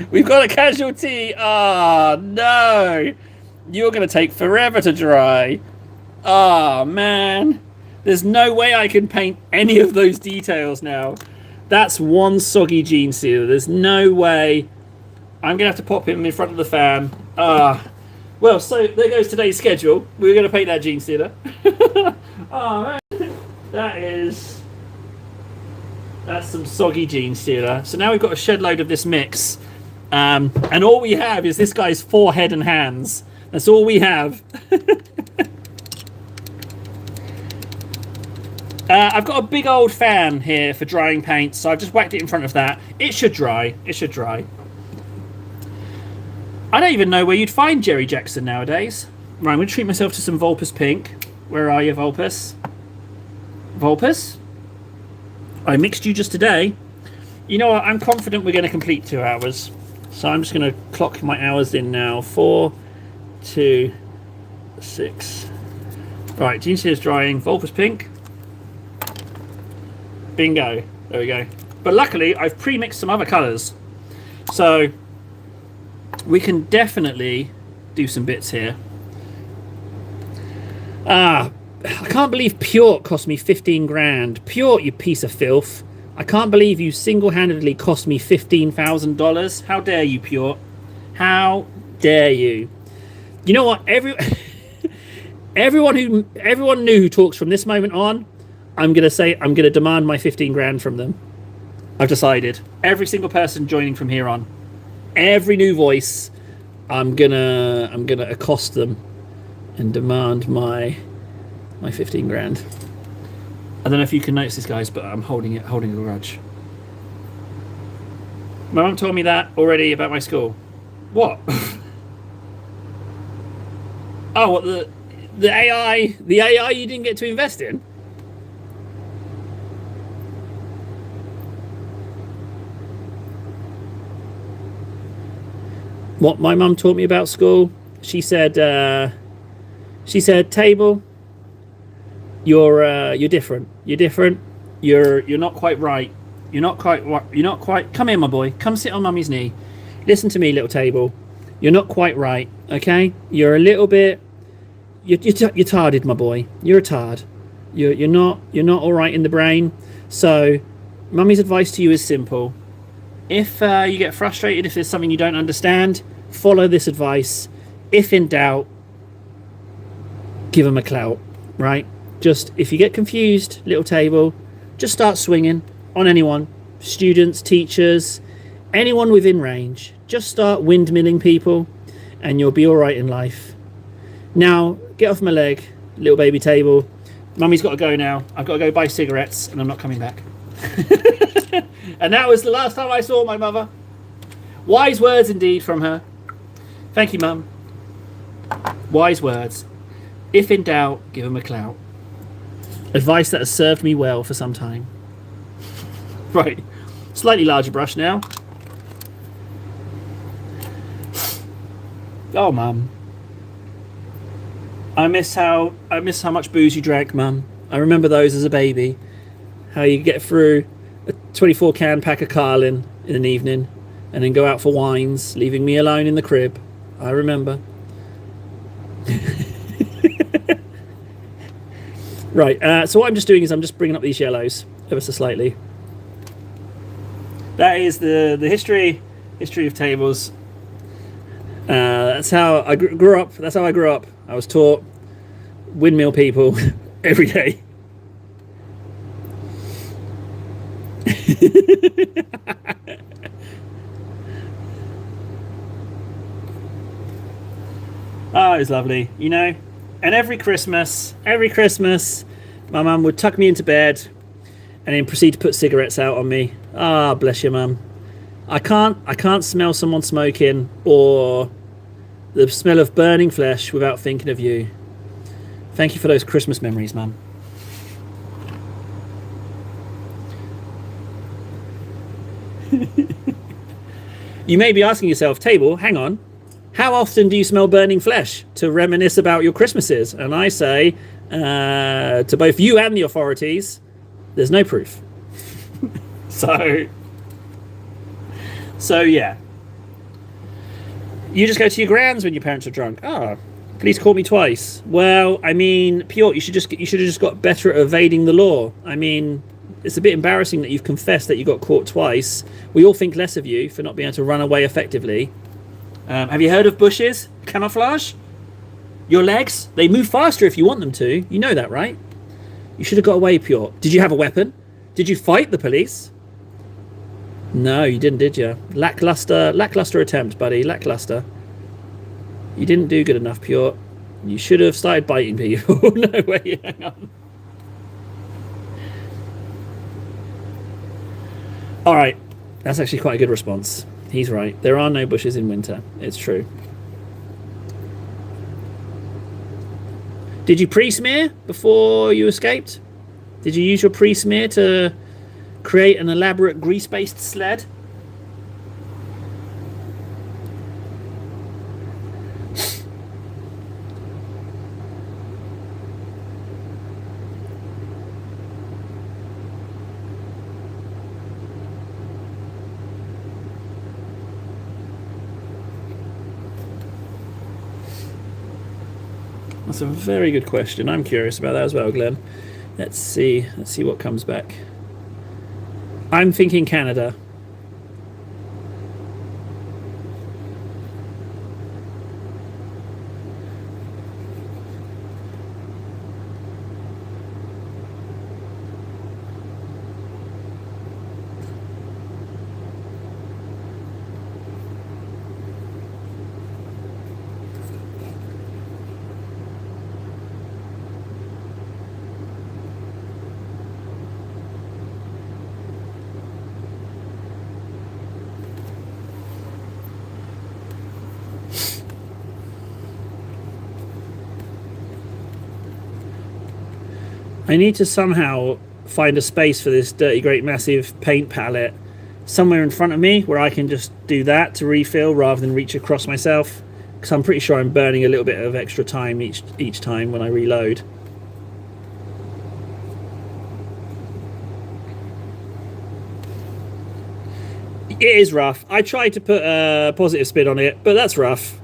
We've got a casualty! Oh no! You're going to take forever to dry. Oh man. There's no way I can paint any of those details now. That's one soggy gene sealer. There's no way. I'm going to have to pop him in front of the fan. Well, so there goes today's schedule. We're going to paint that gene sealer. Oh, man. That's some soggy gene sealer. So now we've got a shed load of this mix. And all we have is this guy's forehead and hands. That's all we have. I've got a big old fan here for drying paint, so I've just whacked it in front of that. It should dry. It should dry. I don't even know where you'd find Jerry Jackson nowadays. Right, I'm going to treat myself to some Vulpus Pink. Where are you, Vulpus? Vulpus? I mixed you just today. You know what? I'm confident we're going to complete 2 hours. So I'm just going to clock my hours in now. 4, 2, 6. Right, Gene Sealer's drying. Vulpus Pink. Bingo. There we go. But luckily, I've pre-mixed some other colours. So we can definitely do some bits here. I can't believe Pure cost me 15 grand. Pure, you piece of filth. I can't believe you single-handedly cost me $15,000. How dare you, Pure? How dare you? You know what? Everyone new who talks from this moment on, I'm going to demand my 15 grand from them. I've decided. Every single person joining from here on. Every new voice, I'm gonna accost them and demand my 15 grand. I don't know if you can notice this, guys, but I'm holding a grudge. My mum told me that already about my school. What? Oh, what The AI you didn't get to invest in. What my mum taught me about school, she said, Table, you're different. You're different. You're not quite right. You're not quite. Come here, my boy. Come sit on mummy's knee. Listen to me, little Table. You're not quite right. Okay. You're a little bit. You're tarded, my boy. You're a tard. You're not all right in the brain. So, mummy's advice to you is simple. If you get frustrated, if there's something you don't understand, follow this advice. If in doubt, give them a clout, right? Just, if you get confused, little Table, just start swinging on anyone. Students, teachers, anyone within range. Just start windmilling people and you'll be all right in life. Now, get off my leg, little baby Table. Mummy's got to go now. I've got to go buy cigarettes and I'm not coming back. And that was the last time I saw my mother. Wise words indeed from her. Thank you, Mum. Wise words. If in doubt, give them a clout. Advice that has served me well for some time. Right. Slightly larger brush now. Oh, Mum. I miss how much booze you drank, Mum. I remember those as a baby. How you get through a 24 can pack of Carlin in an evening and then go out for wines, leaving me alone in the crib. I remember. Right, so what I'm just doing is I'm just bringing up these yellows ever so slightly. That is the history of tables. That's how I grew up. That's how I grew up. I was taught windmill people every day. Oh, it was lovely, you know. And every Christmas, my mum would tuck me into bed and then proceed to put cigarettes out on me. Ah, bless you, Mum. I can't smell someone smoking or the smell of burning flesh without thinking of you. Thank you for those Christmas memories, Mum. You may be asking yourself, Table, hang on. How often do you smell burning flesh to reminisce about your Christmases? And I say, to both you and the authorities, there's no proof. So yeah. You just go to your grands when your parents are drunk. Ah, police caught me twice. Well, I mean, Piotr, you should have just got better at evading the law. I mean, it's a bit embarrassing that you've confessed that you got caught twice. We all think less of you for not being able to run away effectively. Have you heard of bushes? Camouflage? Your legs? They move faster if you want them to. You know that, right? You should have got away, Piotr. Did you have a weapon? Did you fight the police? No, you didn't, did you? Lackluster attempt, buddy. Lackluster. You didn't do good enough, Piotr. You should have started biting people. No way, hang on. All right. That's actually quite a good response. He's right. There are no bushes in winter. It's true. Did you pre-smear before you escaped? Did you use your pre-smear to create an elaborate grease-based sled? That's a very good question. I'm curious about that as well, Glenn. Let's see what comes back. I'm thinking Canada. I need to somehow find a space for this Dirty Great Massive paint palette somewhere in front of me where I can just do that to refill rather than reach across myself, because I'm pretty sure I'm burning a little bit of extra time each time when I reload. It is rough. I tried to put a positive spin on it, but that's rough.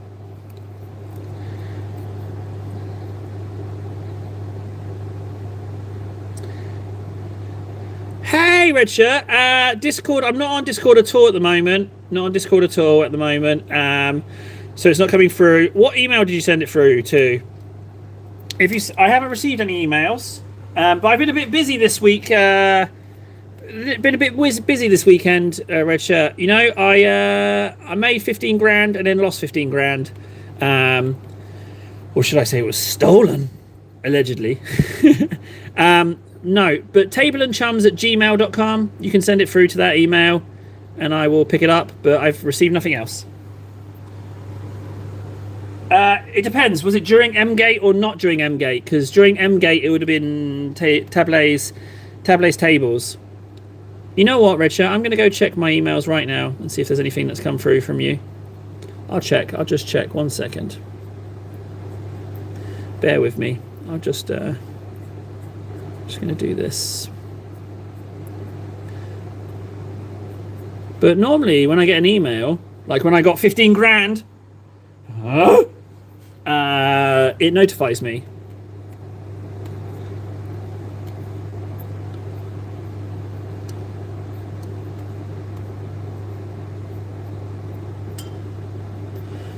Hey, Red Shirt. Discord. I'm not on Discord at all at the moment. Not on Discord at all at the moment. So it's not coming through. What email did you send it through to? I haven't received any emails, but I've been a bit busy this week. Been a bit busy this weekend, Red Shirt. You know, I made 15 grand and then lost 15 grand. Or should I say it was stolen, allegedly. No, but tableandchums@gmail.com. You can send it through to that email and I will pick it up, but I've received nothing else. It depends. Was it during M-Gate or not during M-Gate? Because during M-Gate it would have been Table's tables. You know what, Red Shirt? I'm going to go check my emails right now and see if there's anything that's come through from you. I'll check. I'll just check. 1 second. Bear with me. I'll just going to do this. But normally when I get an email, like when I got 15 grand, it notifies me.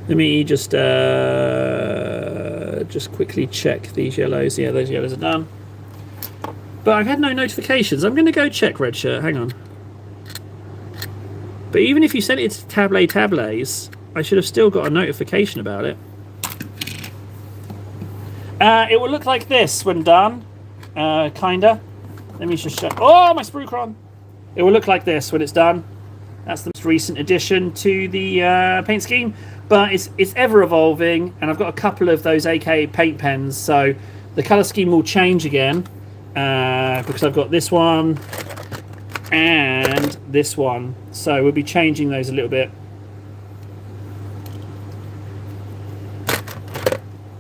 Let me just quickly check these yellows. Yeah, those yellows are done. But I've had no notifications. I'm going to go check, Red Shirt. Hang on. But even if you sent it to Tables, I should have still got a notification about it. It will look like this when done. Kinda. Let me just check. Oh, my Sprucron! It will look like this when it's done. That's the most recent addition to the paint scheme. But it's ever evolving, and I've got a couple of those AK paint pens, so the colour scheme will change again. Because I've got this one and this one, so we'll be changing those a little bit.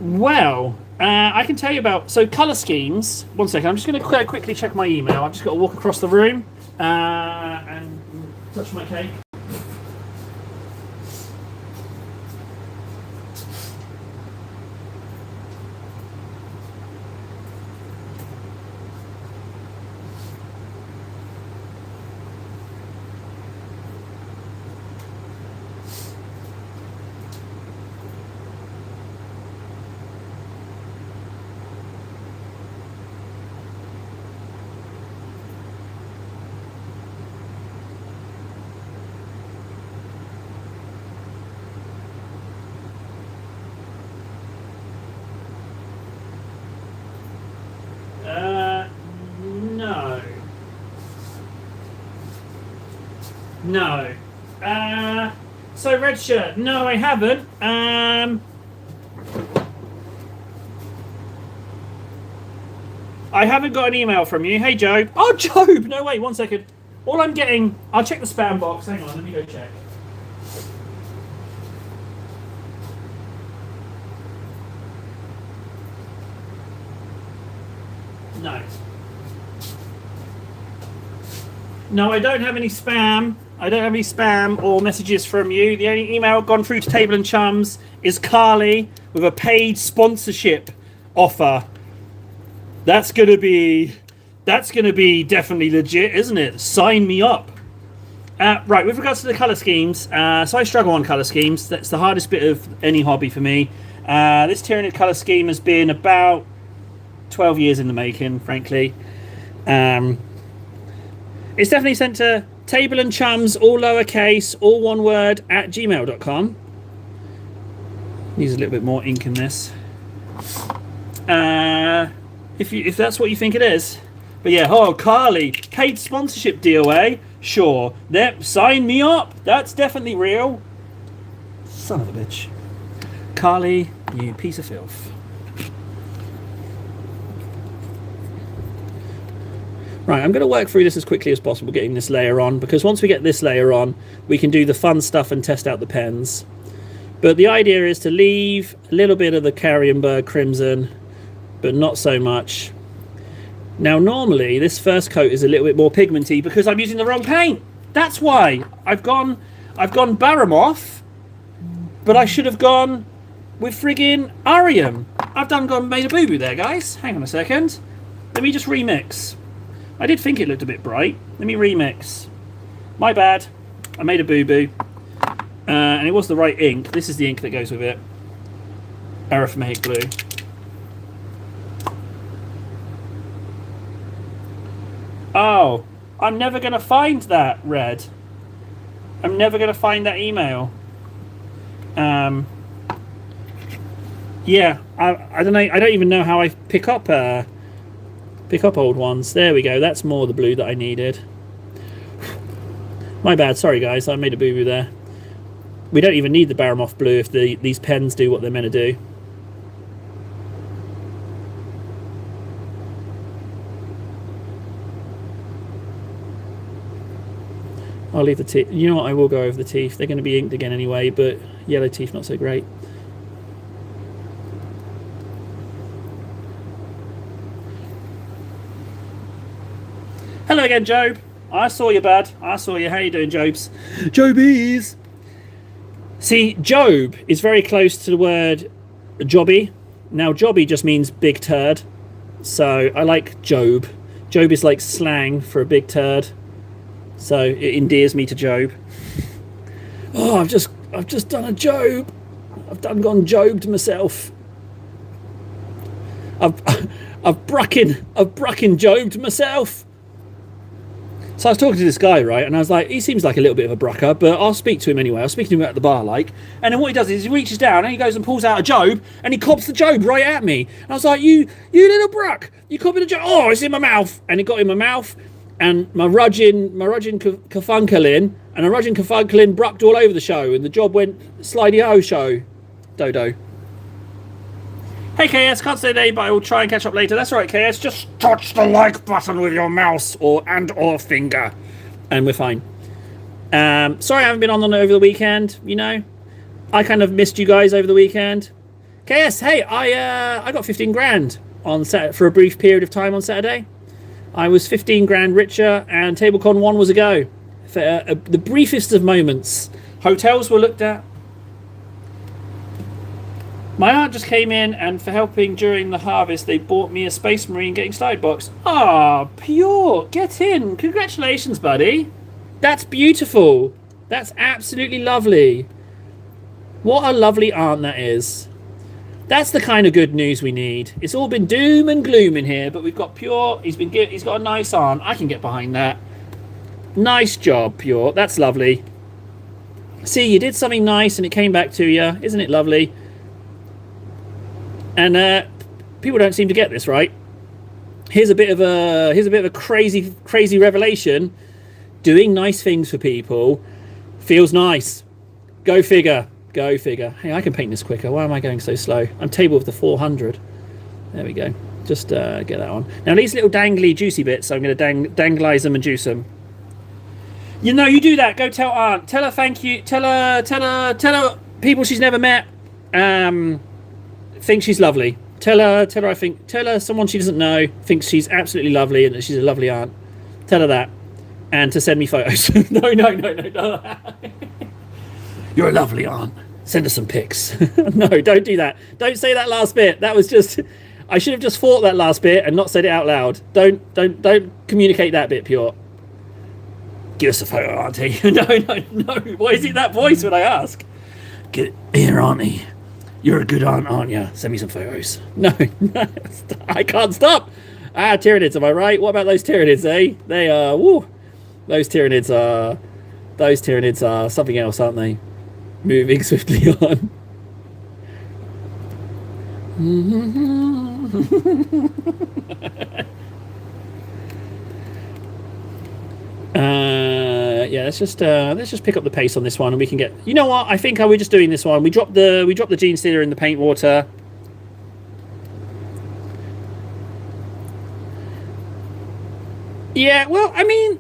Well, I can tell you about colour schemes. 1 second, I'm just going to quickly check my email. I've just got to walk across the room and touch my cake. No. So Red Shirt, no, I haven't. I haven't got an email from you. Hey, Job. Oh, Job! No, wait, 1 second. All I'm getting... I'll check the spam box. Hang on, let me go check. No. No, I don't have any spam. I don't have any spam or messages from you. The only email gone through to Table and Chums is Carly with a paid sponsorship offer. That's gonna be definitely legit, isn't it? Sign me up. Right, with regards to the colour schemes, so I struggle on colour schemes. That's the hardest bit of any hobby for me. This Tyranid colour scheme has been about 12 years in the making, frankly. It's definitely sent to Table and Chums, all lowercase, all one word, @gmail.com. Needs a little bit more ink in this. If that's what you think it is. But yeah, oh, Carly, paid sponsorship deal, eh? Sure. Sign me up. That's definitely real. Son of a bitch. Carly, you piece of filth. Right, I'm going to work through this as quickly as possible, getting this layer on, because once we get this layer on, we can do the fun stuff and test out the pens. But the idea is to leave a little bit of the Carienberg Crimson, but not so much. Now, normally, this first coat is a little bit more pigmenty because I'm using the wrong paint. That's why. I've gone Baramoff, but I should have gone with friggin' Arium. I've made a boo-boo there, guys. Hang on a second. Let me just remix. I did think it looked a bit bright. Let me remix. My bad. I made a boo-boo. And it was the right ink. This is the ink that goes with it. Arithmetic blue. Oh, I'm never going to find that, Red. I'm never going to find that email. Yeah, I don't know. I don't even know how I pick up old ones. There we go. That's more the blue that I needed. My bad. Sorry, guys. I made a boo-boo there. We don't even need the Baramoff blue if these pens do what they're meant to do. I'll leave the teeth. You know what? I will go over the teeth. They're going to be inked again anyway, but yellow teeth not so great. Hello again, Job. I saw you, bud. I saw you. How you doing, Jobs? Jobies. See, Job is very close to the word jobby. Now, jobby just means big turd. So I like Job. Job is like slang for a big turd. So it endears me to Job. Oh, I've just done a Job. I've gone Jobed myself. I've brucking Jobed myself. So I was talking to this guy, right, and I was like, he seems like a little bit of a brucker, but I'll speak to him anyway. I'll speak to him at the bar, like. And then what he does is he reaches down and he goes and pulls out a Job and he cobs the Job right at me. And I was like, you little bruck, you cobbing a Job? Oh, it's in my mouth. And it got in my mouth, and my Rudgin Kafunkelin, and a Rudgin Kafunkelin brucked all over the show, and the job went slidey-o show. Dodo. Hey KS, can't stay today, but I will try and catch up later. That's right, KS. Just touch the like button with your mouse or finger, and we're fine. Sorry I haven't been on over the weekend. You know, I kind of missed you guys over the weekend. KS, hey, I got 15 grand on for a brief period of time on Saturday. I was 15 grand richer, and TableCon 1 was a go. For the briefest of moments, hotels were looked at. My aunt just came in, and for helping during the harvest, they bought me a Space Marine Getting Started box. Ah, pure. Get in. Congratulations, buddy. That's beautiful. That's absolutely lovely. What a lovely aunt that is. That's the kind of good news we need. It's all been doom and gloom in here, but we've got Pure. He's got a nice aunt. I can get behind that. Nice job, Pure. That's lovely. See, you did something nice, and it came back to you. Isn't it lovely? And people don't seem to get this, right? Here's a bit of a crazy revelation. Doing nice things for people feels nice. Go figure. Go figure. Hey, I can paint this quicker. Why am I going so slow? I'm table of the 400. There we go. Just get that on. Now these little dangly juicy bits, I'm going to danglize them and juice them. You know, you do that. Go tell Aunt. Tell her thank you. Tell her people she's never met. Think she's lovely. Tell her someone she doesn't know thinks she's absolutely lovely and that she's a lovely aunt. Tell her that. And to send me photos. No. You're a lovely aunt. Send us some pics. No, don't do that. Don't say that last bit. That was just... I should have just thought that last bit and not said it out loud. Don't communicate that bit, Pure. Give us a photo, auntie. No. Why is it that voice when I ask? Get here, auntie. You're a good aunt, aren't you? Send me some photos. No, I can't stop. Tyranids, am I right? What about those Tyranids, eh? They are, woo. Those Tyranids are something else, aren't they? Moving swiftly on. Yeah, let's just pick up the pace on this one, and we can get. You know what? I think we're just doing this one. We dropped the Gene Stealer in the paint water. Yeah, well, I mean,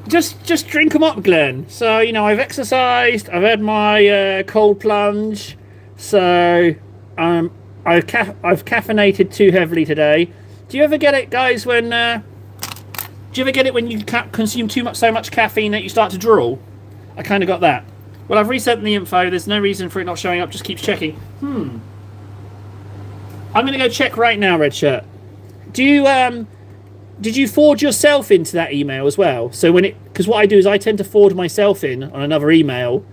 just drink them up, Glenn. So I've exercised, I've had my cold plunge, so I've caffeinated too heavily today. Do you ever get it, guys? Do you ever get it when you consume so much caffeine that you start to drool? I kind of got that. Well, I've resent the info. There's no reason for it not showing up. Just keeps checking. I'm going to go check right now, Red Shirt. Did you forward yourself into that email as well? So because what I do is I tend to forward myself in on another email,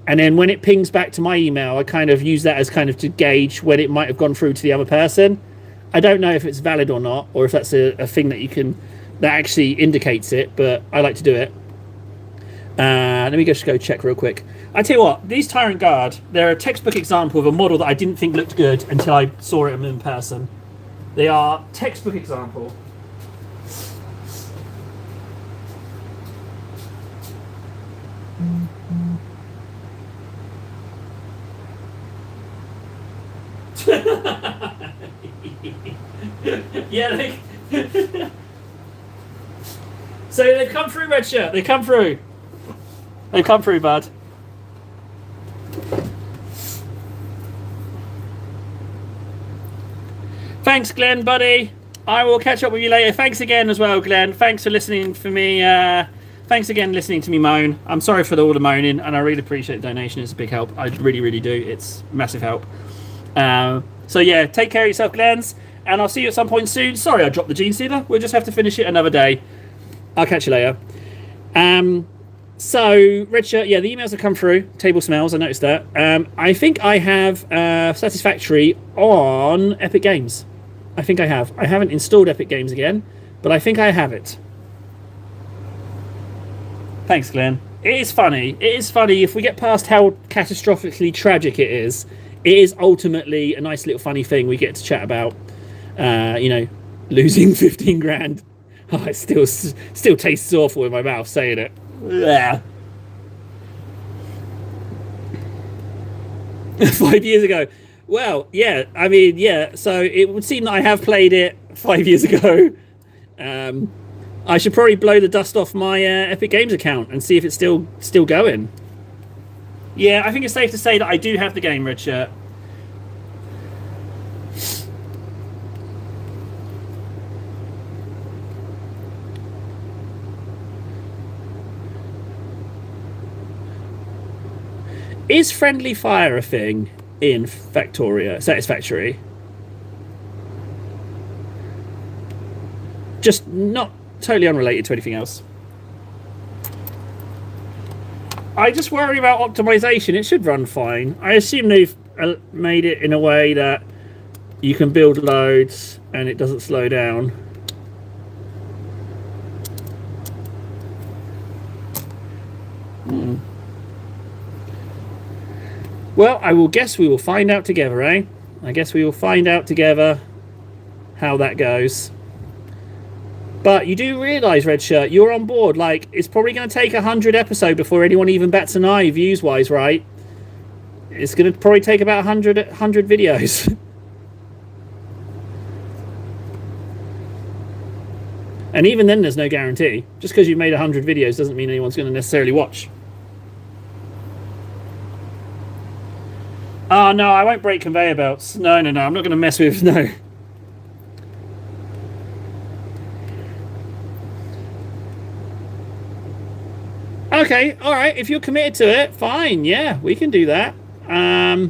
and then when it pings back to my email, I kind of use that as kind of to gauge when it might have gone through to the other person. I don't know if it's valid or not, or if that's a thing that actually indicates it, but I like to do it. Let me just go check real quick. I tell you what, these Tyrant Guard, they're a textbook example of a model that I didn't think looked good until I saw it in person. They are textbook example. Yeah, so they've come through, Red Shirt. They've come through. They've come through, bud. Thanks, Glenn, buddy. I will catch up with you later. Thanks again as well, Glenn. Thanks for listening for me. Thanks again listening to me moan. I'm sorry for all the moaning, and I really appreciate the donation. It's a big help. I really, really do. It's massive help. So yeah, take care of yourself, Glens, and I'll see you at some point soon. Sorry I dropped the Gene Stealer. We'll just have to finish it another day. I'll catch you later. So, Red Shirt, yeah, the emails have come through. Table smells, I noticed that. I think I have Satisfactory on Epic Games. I think I have. I haven't installed Epic Games again, but I think I have it. Thanks, Glenn. It is funny. It is funny if we get past how catastrophically tragic it is ultimately a nice little funny thing we get to chat about. Losing 15 grand. Oh, it still tastes awful in my mouth saying it. Yeah. 5 years ago. Well, yeah, I mean, yeah, so it would seem that I have played it 5 years ago. I should probably blow the dust off my Epic Games account and see if it's still going. Yeah, I think it's safe to say that I do have the game, Red Shirt. Is friendly fire a thing in Satisfactory? Just not totally unrelated to anything else. I just worry about optimization. It should run fine. I assume they've made it in a way that you can build loads and it doesn't slow down. Well, I will guess we will find out together, eh? I guess we will find out together how that goes. But you do realise, Red Shirt, you're on board. Like, it's probably going to take 100 episodes before anyone even bats an eye, views-wise, right? It's going to probably take about 100 videos. And even then, there's no guarantee. Just because you've made 100 videos doesn't mean anyone's going to necessarily watch. Oh, no, I won't break conveyor belts. No, I'm not going to mess with... No. Okay, alright, if you're committed to it, fine, yeah, we can do that. I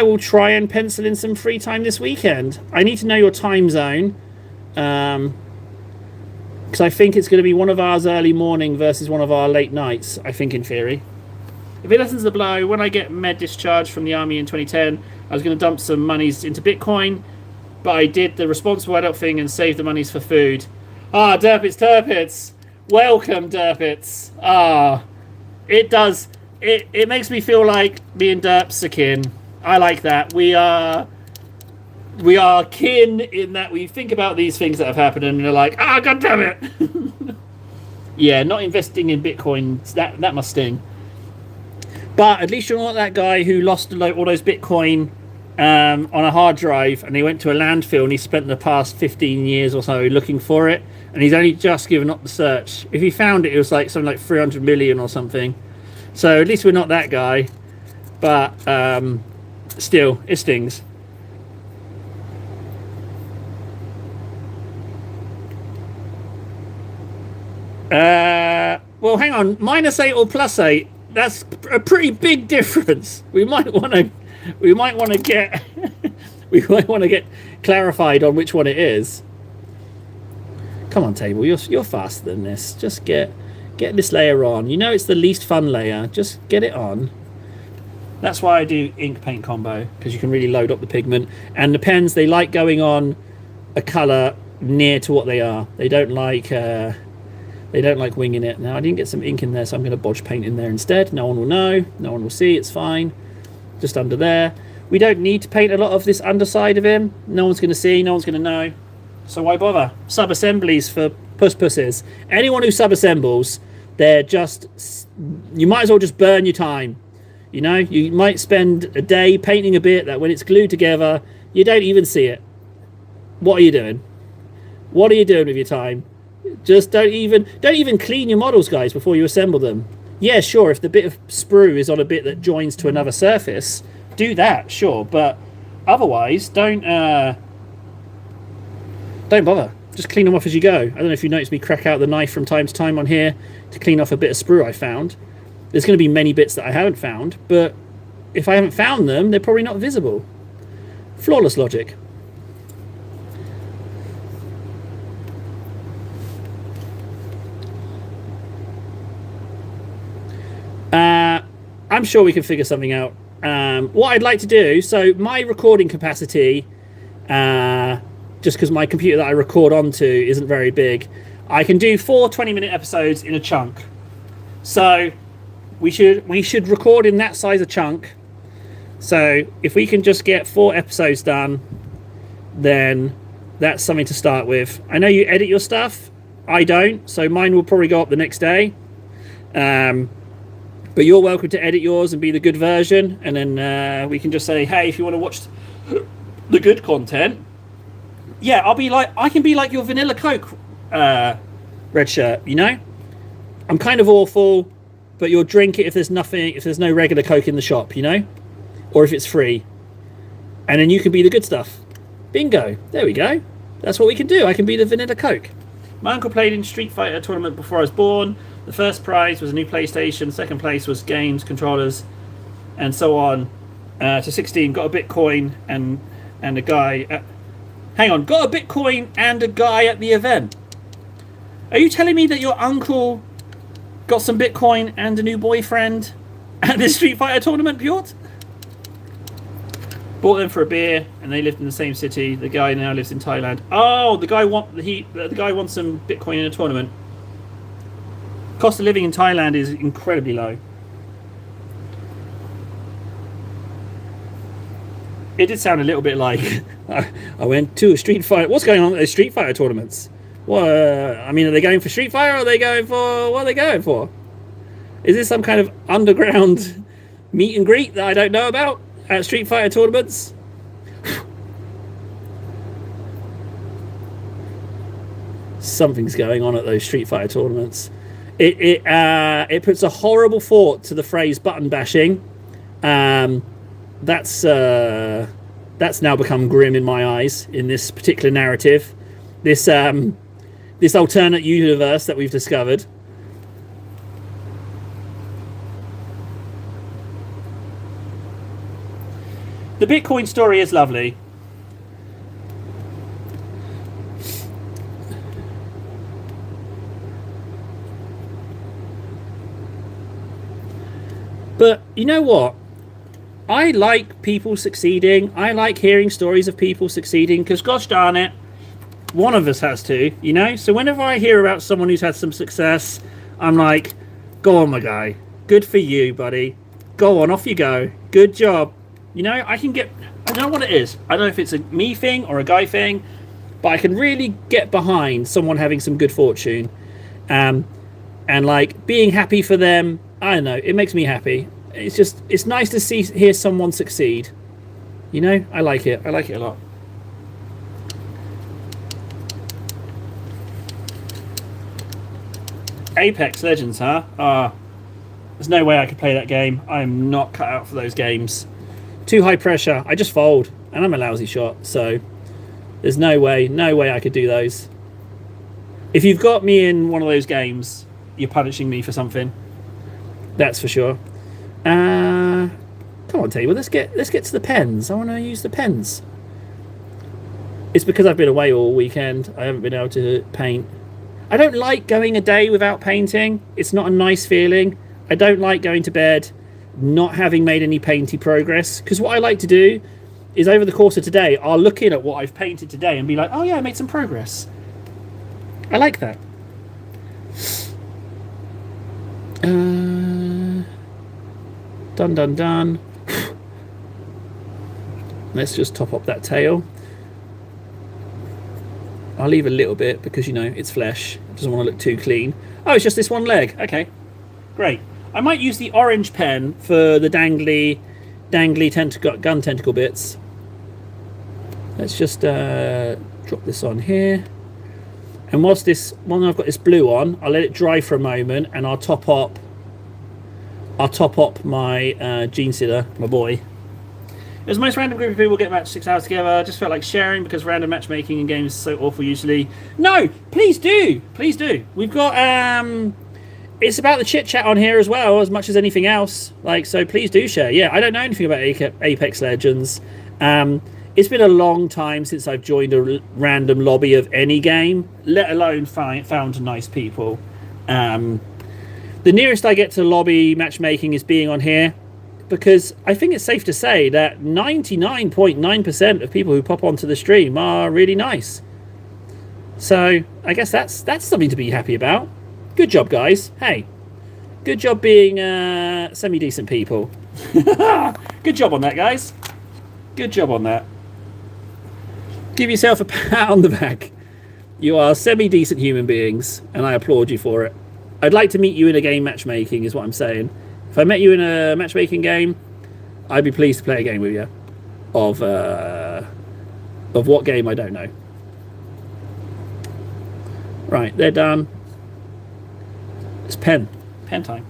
will try and pencil in some free time this weekend. I need to know your time zone. Because I think it's going to be one of ours early morning versus one of our late nights, I think, in theory. If it lessens the blow, when I get med discharged from the army in 2010, I was going to dump some monies into Bitcoin, but I did the responsible adult thing and saved the monies for food. Ah, Derpits Turpits! Welcome, Derpits! Ah, it does. It makes me feel like me and Derps are kin. I like that. We are kin in that we think about these things that have happened and they're like, ah, god damn it! Yeah, not investing in Bitcoin, that must sting. But at least you're not that guy who lost all those Bitcoin on a hard drive, and he went to a landfill, and he spent the past 15 years or so looking for it, and he's only just given up the search. If he found it, it was like something like 300 million or something. So at least we're not that guy, but still, it stings. Well, hang on, -8 or +8. That's a pretty big difference. We might want to get we might want to get clarified on which one it is. Come on, table, you're faster than this. Just get this layer on. You know it's the least fun layer. Just get it on. That's why I do ink paint combo, because you can really load up the pigment. And the pens, they like going on a color near to what they are. They don't like winging it. Now I didn't get some ink in there, so I'm going to bodge paint in there instead. No one will know. No one will see. It's fine. Just under there. We don't need to paint a lot of this underside of him. No one's going to see. No one's going to know. So why bother? Sub-assemblies for pusses. Anyone who sub-assembles, they're just... You might as well just burn your time. You know, you might spend a day painting a bit that when it's glued together, you don't even see it. What are you doing? What are you doing with your time? Just don't even clean your models, guys, before you assemble them. Yeah, sure, if the bit of sprue is on a bit that joins to another surface, do that, sure, but otherwise don't bother. Just clean them off as you go. I don't know if you noticed me crack out the knife from time to time on here to clean off a bit of sprue I found. There's going to be many bits that I haven't found, but if I haven't found them, they're probably not visible. Flawless logic. I'm sure we can figure something out. What I'd like to do, so my recording capacity, just because my computer that I record onto isn't very big, I can do 4 20-minute episodes in a chunk. So we should record in that size of chunk. So if we can just get 4 episodes done, then that's something to start with. I know you edit your stuff. I don't, so mine will probably go up the next day. But you're welcome to edit yours and be the good version, and then we can just say, hey, if you want to watch the good content, yeah, I can be like your vanilla Coke red shirt, you know? I'm kind of awful, but you'll drink it if there's no regular Coke in the shop, you know? Or if it's free. And then you can be the good stuff. Bingo. There we go. That's what we can do. I can be the vanilla Coke. My uncle played in Street Fighter tournament before I was born. The first prize was a new PlayStation. Second place was games, controllers, and so on. To 16, got a Bitcoin and a guy. Hang on, got a Bitcoin and a guy at the event. Are you telling me that your uncle got some Bitcoin and a new boyfriend at this Street Fighter tournament, Pjort? Bought them for a beer, and they lived in the same city. The guy now lives in Thailand. Oh, the guy wants some Bitcoin in a tournament. Cost of living in Thailand is incredibly low. It did sound a little bit like I went to a Street Fighter. What's going on at those Street Fighter tournaments? Well, I mean, are they going for Street Fighter, or are they going for... What are they going for? Is this some kind of underground meet and greet that I don't know about at Street Fighter tournaments? Something's going on at those Street Fighter tournaments. It puts a horrible thought to the phrase button bashing. That's now become grim in my eyes in this particular narrative. This alternate universe that we've discovered. The Bitcoin story is lovely. But you know what? I like people succeeding. I like hearing stories of people succeeding because, gosh darn it, one of us has to, you know? So whenever I hear about someone who's had some success, I'm like, go on, my guy. Good for you, buddy. Go on, off you go. Good job. You know, I don't know what it is. I don't know if it's a me thing or a guy thing, but I can really get behind someone having some good fortune. And like being happy for them, I don't know, it makes me happy. It's nice to hear someone succeed. You know, I like it. I like it a lot. Apex Legends, huh? There's no way I could play that game. I'm not cut out for those games. Too high pressure. I just fold, and I'm a lousy shot, so there's no way I could do those. If you've got me in one of those games, you're punishing me for something. That's for sure. Come on, table. Let's get to the pens. I want to use the pens. It's because I've been away all weekend. I haven't been able to paint. I don't like going a day without painting. It's not a nice feeling. I don't like going to bed not having made any painty progress, because what I like to do is over the course of today, I'll look in at what I've painted today and be like, oh yeah, I made some progress. I like that. Done. Let's just top up that tail. I'll leave a little bit because, you know, it's flesh. It doesn't want to look too clean. Oh, it's just this one leg. Okay, great. I might use the orange pen for the dangly gun tentacle bits. Let's just drop this on here. And while I've got this blue on, I'll let it dry for a moment, and I'll top up my Gene Sitter, my boy. It was the most random group of people getting about 6 hours together. I just felt like sharing because random matchmaking in games is so awful usually. No, please do. Please do. We've got it's about the chit chat on here as well, as much as anything else. Like, so please do share. Yeah, I don't know anything about Apex Legends. It's been a long time since I've joined a random lobby of any game, let alone found nice people. The nearest I get to lobby matchmaking is being on here, because I think it's safe to say that 99.9% of people who pop onto the stream are really nice. So I guess that's something to be happy about. Good job, guys. Hey, good job being semi-decent people. Good job on that, guys. Good job on that. Give yourself a pat on the back. You are semi-decent human beings, and I applaud you for it. I'd like to meet you in a game matchmaking, is what I'm saying. If I met you in a matchmaking game, I'd be pleased to play a game with you. Of what game, I don't know. Right, they're done. It's pen time.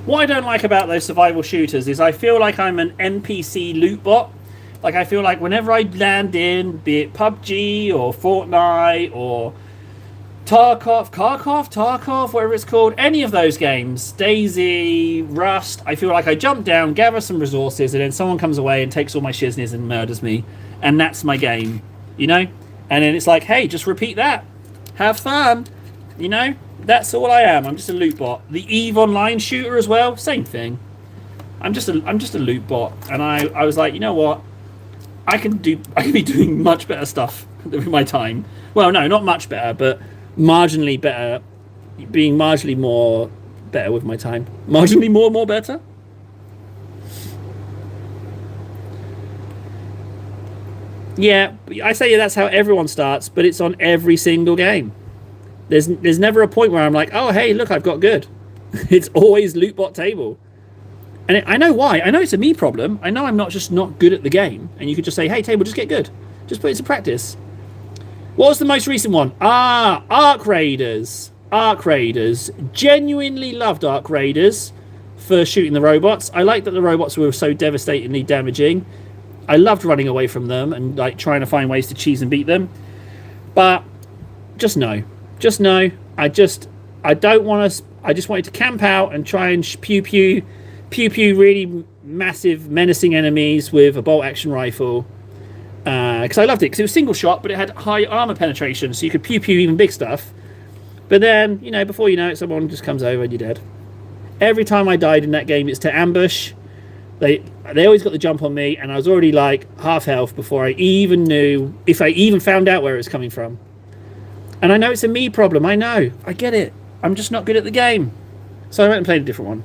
What I don't like about those survival shooters is I feel like I'm an NPC loot bot. Like, I feel like whenever I land in, be it PUBG or Fortnite or Tarkov, whatever it's called, any of those games, Daisy, Rust, I feel like I jump down, gather some resources, and then someone comes away and takes all my shizness and murders me. And that's my game, you know? And then it's like, hey, just repeat that. Have fun, you know? That's all I am. I'm just a loot bot. The EVE Online shooter as well, same thing. I'm just a loot bot. And I was like, you know what? I can be doing much better stuff with my time. Well, no, not much better, but marginally better. Being marginally more better with my time. Marginally more better? Yeah, I say that's how everyone starts, but it's on every single game. There's never a point where I'm like, oh, hey, look, I've got good. It's always loot bot table. And I know why. I know it's a me problem. I know I'm not good at the game. And you could just say, hey, table, just get good. Just put it to practice. What was the most recent one? Arc Raiders. Arc Raiders. Genuinely loved Arc Raiders for shooting the robots. I liked that the robots were so devastatingly damaging. I loved running away from them and like trying to find ways to cheese and beat them. But just no. Just no. I don't want to. I just wanted to camp out and try and pew really massive menacing enemies with a bolt action rifle, because I loved it because it was single shot, but it had high armor penetration, so you could pew even big stuff. But then, you know, before you know it, someone just comes over and you're dead. Every time I died in that game, it's to ambush. They always got the jump on me, and I was already like half health before I even knew, if I even found out where it was coming from. And I know it's a me problem. I know. I get it. I'm just not good at the game. So I went and played a different one.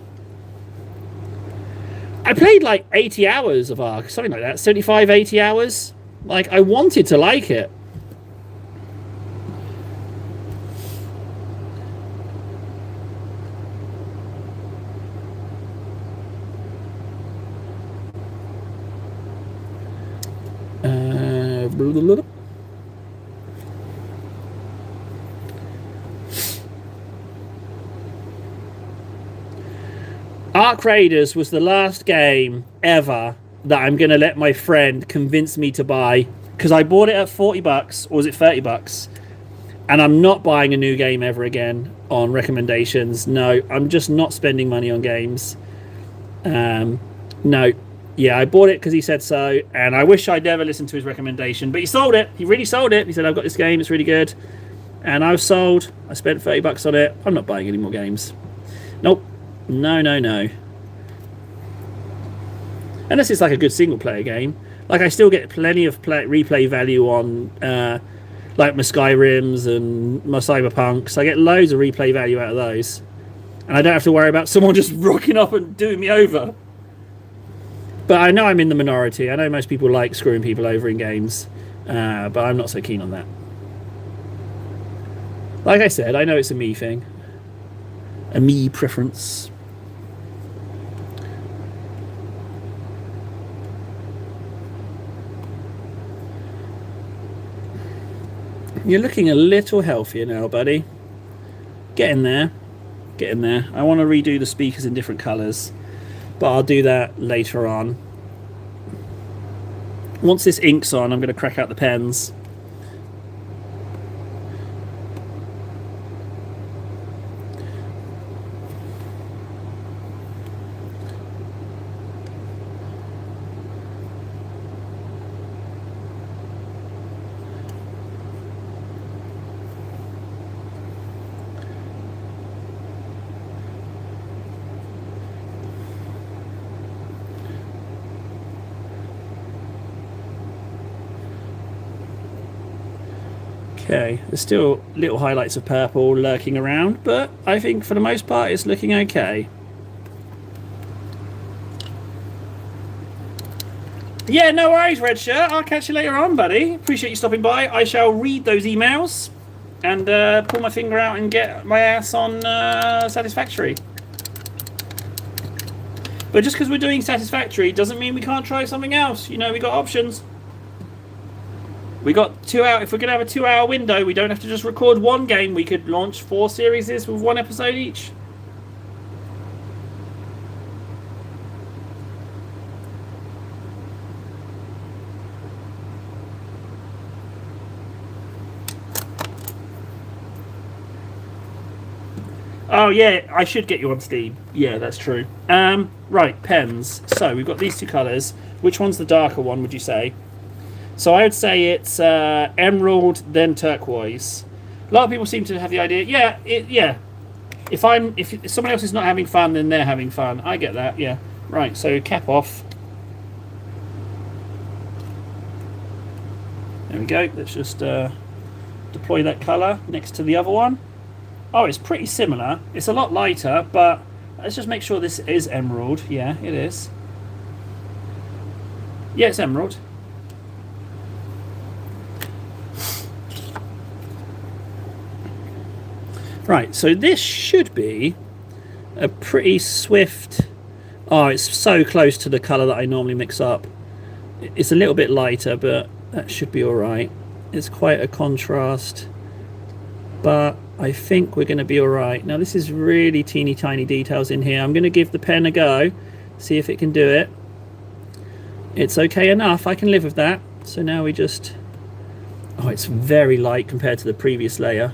I played like 80 hours of Ark, something like that. 75, 80 hours. Like, I wanted to like it. Ark Raiders was the last game ever that I'm going to let my friend convince me to buy, because I bought it at 40 bucks, or was it 30 bucks? And I'm not buying a new game ever again on recommendations. No, I'm just not spending money on games. No. Yeah, I bought it because he said so, and I wish I'd never listened to his recommendation, but he sold it. He really sold it. He said, I've got this game, it's really good. And I was sold. I spent 30 bucks on it. I'm not buying any more games. Nope. No. Unless it's like a good single-player game. Like, I still get plenty of replay value on, like, my Skyrims and my Cyberpunks. I get loads of replay value out of those. And I don't have to worry about someone just rocking up and doing me over. But I know I'm in the minority. I know most people like screwing people over in games. But I'm not so keen on that. Like I said, I know it's a me thing. A me preference. You're looking a little healthier now, buddy. Getting there. Getting there. I want to redo the speakers in different colours, but I'll do that later on. Once this ink's on, I'm going to crack out the pens. Okay, there's still little highlights of purple lurking around, but I think for the most part it's looking okay. Yeah, no worries, Red Shirt. I'll catch you later on, buddy. Appreciate you stopping by. I shall read those emails and pull my finger out and get my ass on Satisfactory. But just because we're doing Satisfactory doesn't mean we can't try something else. You know, we got options. We got 2 hours. If we're going to have a 2-hour window, we don't have to just record one game. We could launch 4 series with 1 episode each. Oh yeah, I should get you on Steam. Yeah, that's true. Right, pens. So we've got these 2 colours. Which one's the darker one, would you say? So I would say it's emerald, then turquoise. A lot of people seem to have the idea. Yeah. If someone else is not having fun, then they're having fun. I get that. Yeah. Right. So cap off. There we go. Let's just deploy that colour next to the other one. Oh, it's pretty similar. It's a lot lighter, but let's just make sure this is emerald. Yeah, it is. Yeah, it's emerald. Right, so this should be a pretty swift... Oh, it's so close to the colour that I normally mix up. It's a little bit lighter, but that should be alright. It's quite a contrast, but I think we're going to be alright. Now, this is really teeny tiny details in here. I'm going to give the pen a go, see if it can do it. It's okay enough, I can live with that. So now we just... Oh, it's very light compared to the previous layer.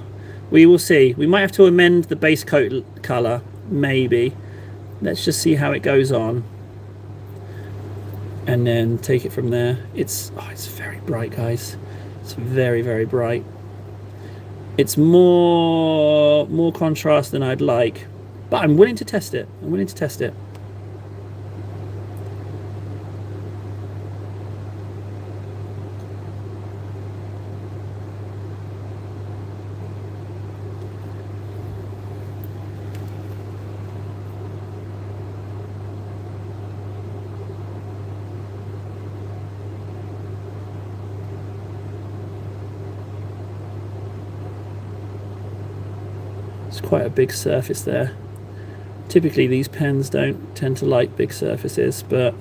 We will see. We might have to amend the base coat colour, maybe. Let's just see how it goes on. And then take it from there. It's very bright, guys. It's very, very bright. It's more contrast than I'd like. But I'm willing to test it. I'm willing to test it. Quite a big surface there. Typically these pens don't tend to like big surfaces, but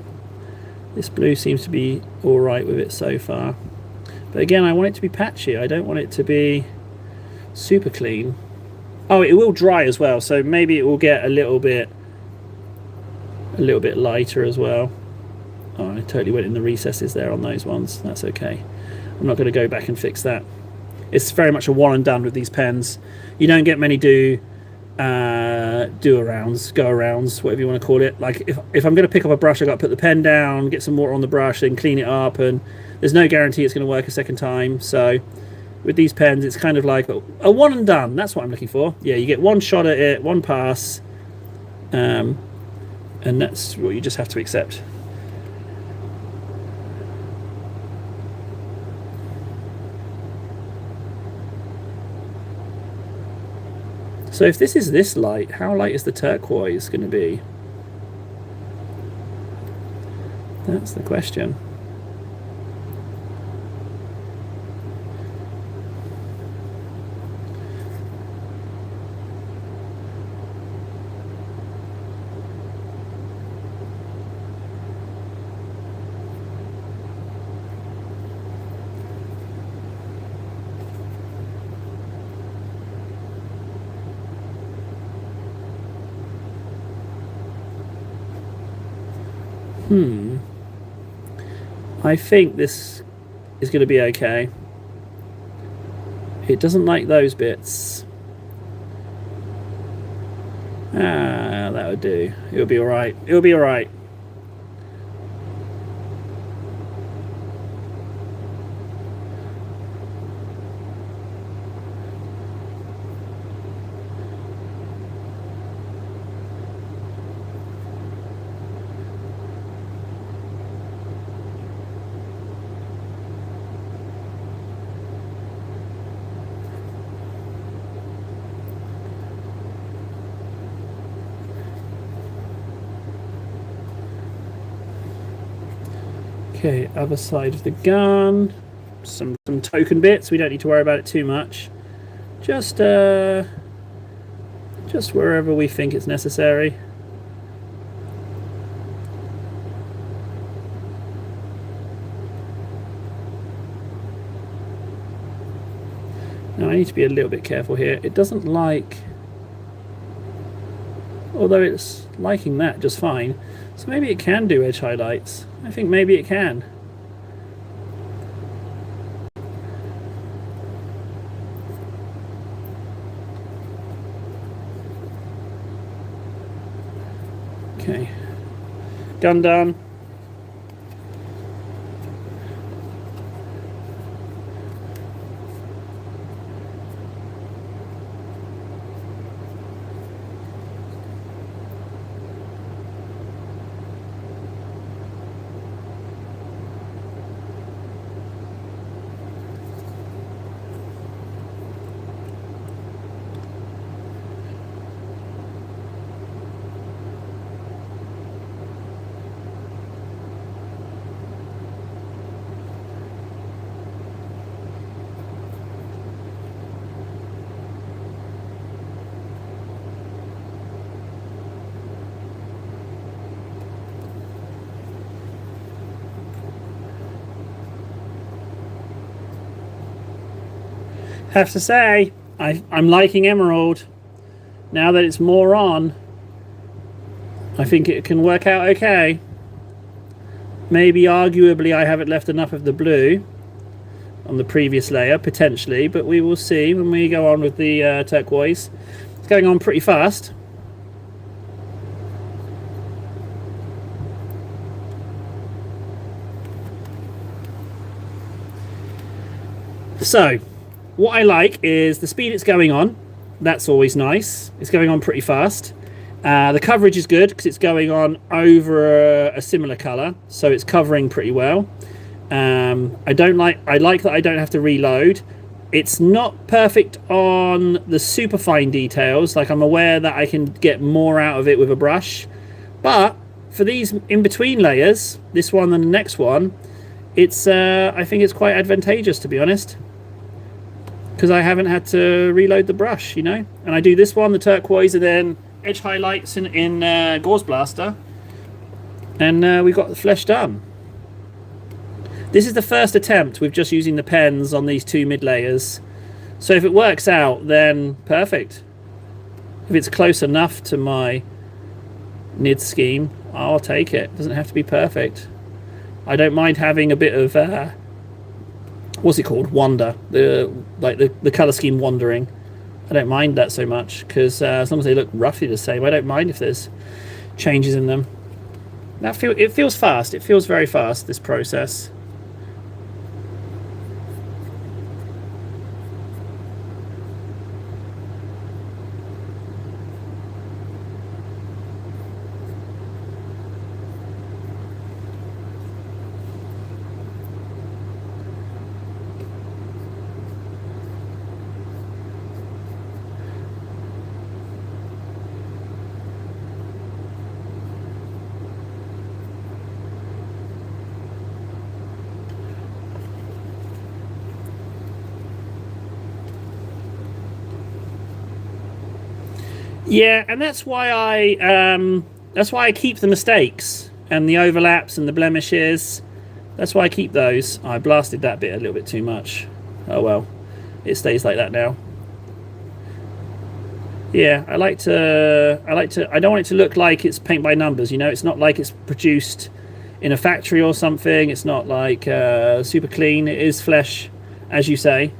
this blue seems to be alright with it so far. But again, I want it to be patchy. I don't want it to be super clean. Oh, it will dry as well, so maybe it will get a little bit lighter as well. Oh, I totally went in the recesses there on those ones. That's okay. I'm not going to go back and fix that. It's very much a one and done with these pens. You don't get many go arounds, whatever you want to call it. Like if I'm going to pick up a brush, I've got to put the pen down, get some water on the brush, then clean it up, and there's no guarantee it's going to work a second time. So with these pens, it's kind of like a one and done. That's what I'm looking for. Yeah, you get one shot at it, one pass, and that's what you just have to accept. So if this is this light, how light is the turquoise going to be? That's the question. I think this is going to be okay. It doesn't like those bits. That would do. It'll be alright. It'll be alright. Okay, other side of the gun. Some token bits. We don't need to worry about it too much. Just wherever we think it's necessary. Now I need to be a little bit careful here. It doesn't like, although it's liking that just fine. So maybe it can do edge highlights. I think maybe it can. Okay, gun done. Have to say, I'm liking Emerald. Now that it's more on, I think it can work out okay. Maybe arguably I haven't left enough of the blue on the previous layer, potentially, but we will see when we go on with the turquoise. It's going on pretty fast. So what I like is the speed it's going on. That's always nice. It's going on pretty fast. The coverage is good because it's going on over a similar color, so it's covering pretty well. I like that I don't have to reload. It's not perfect on the super fine details. Like, I'm aware that I can get more out of it with a brush, but for these in between layers, this one and the next one, it's I think it's quite advantageous, to be honest, because I haven't had to reload the brush, you know. And I do this one, the turquoise, and then edge highlights in Gauze Blaster, and we got the flesh done. This is the first attempt with just using the pens on these two mid layers. So if it works out, then perfect. If it's close enough to my NID scheme, I'll take it. It doesn't have to be perfect. I don't mind having a bit of what's it called? Wander. The colour scheme wandering. I don't mind that so much, because as long as they look roughly the same, I don't mind if there's changes in them. It feels fast. It feels very fast, this process. Yeah, and that's why I keep the mistakes and the overlaps and the blemishes. That's why I keep those. I blasted that bit a little bit too much. Oh well, it stays like that now. Yeah, I don't want it to look like it's paint by numbers, you know. It's not like it's produced in a factory or something. It's not like super clean. It is flesh, as you say.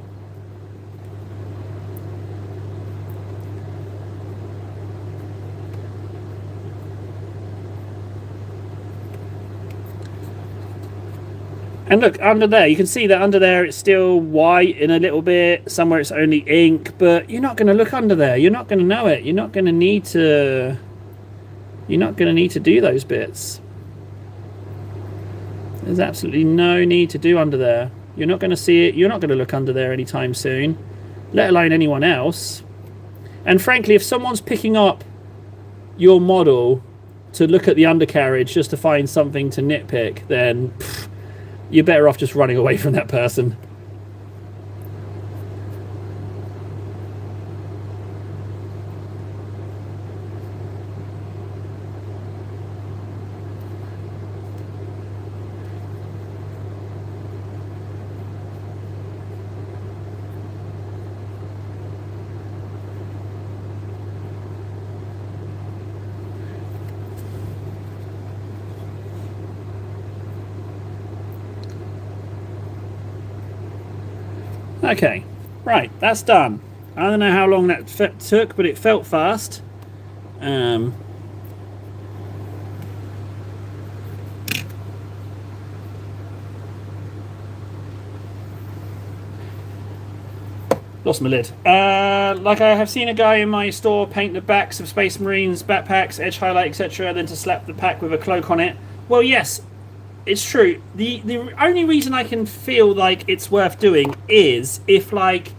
And look, under there, you can see that under there it's still white in a little bit. Somewhere it's only ink, but you're not going to look under there. You're not going to know it. You're not going to need to... You're not going to need to do those bits. There's absolutely no need to do under there. You're not going to see it. You're not going to look under there anytime soon, let alone anyone else. And frankly, if someone's picking up your model to look at the undercarriage just to find something to nitpick, then... you're better off just running away from that person. Okay, right, that's done. I don't know how long that took, but it felt fast. Lost my lid. Like I have seen a guy in my store paint the backs of Space Marines backpacks, edge highlight, etc., then to slap the pack with a cloak on it. Well, yes, it's true. The only reason I can feel like it's worth doing is if, like,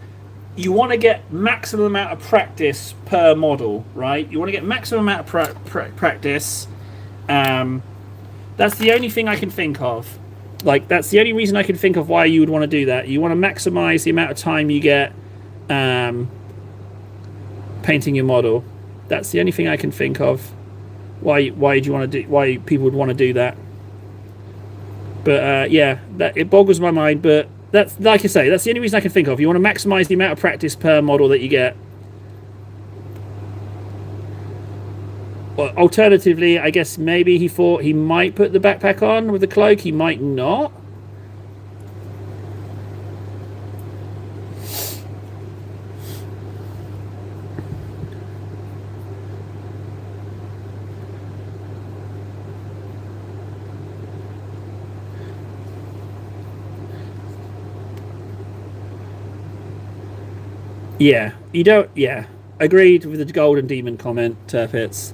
you want to get maximum amount of practice per model, right? You want to get maximum amount of practice. That's the only thing I can think of. Like, that's the only reason I can think of why you would want to do that. You want to maximize the amount of time you get painting your model. That's the only thing I can think of. Why do you want to do? Why people would want to do that? But yeah, it boggles my mind. But that's, like I say, that's the only reason I can think of. You want to maximize the amount of practice per model that you get. Well, alternatively, I guess maybe he thought he might put the backpack on with the cloak. He might not. Yeah, you don't. Yeah, agreed with the Golden Demon comment, Turpitz.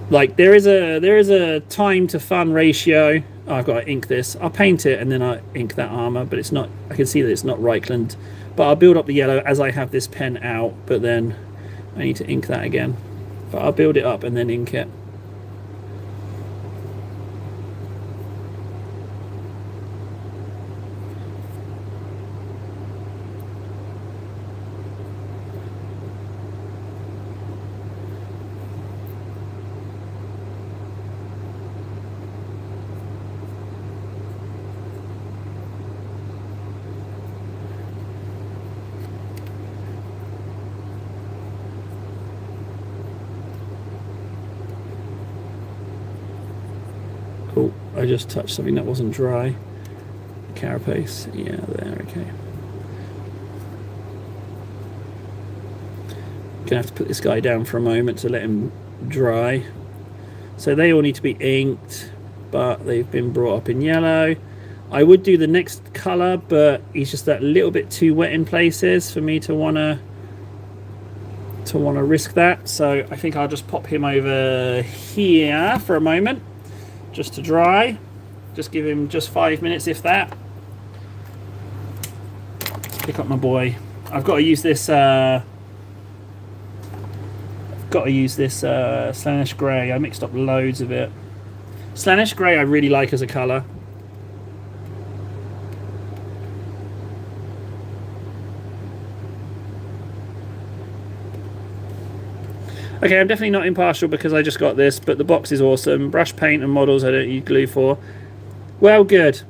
Like there is a time to fun ratio. Oh, I've got to ink this. I'll paint it and then I ink that armor, but it's not. I can see that it's not Reichland, but I'll build up the yellow as I have this pen out. But then I need to ink that again. But I'll build it up and then ink it. Oh, I just touched something that wasn't dry. Carapace, yeah, there, okay. Gonna have to put this guy down for a moment to let him dry. So they all need to be inked, but they've been brought up in yellow. I would do the next colour, but he's just that little bit too wet in places for me to wanna risk that. So I think I'll just pop him over here for a moment, just to dry. Just give him just 5 minutes, if that. Pick up my boy. I've got to use this. Slaanesh Grey. I mixed up loads of it. Slaanesh Grey I really like as a colour. Okay, I'm definitely not impartial because I just got this, but the box is awesome. Brush paint and models I don't need glue for. Well, good.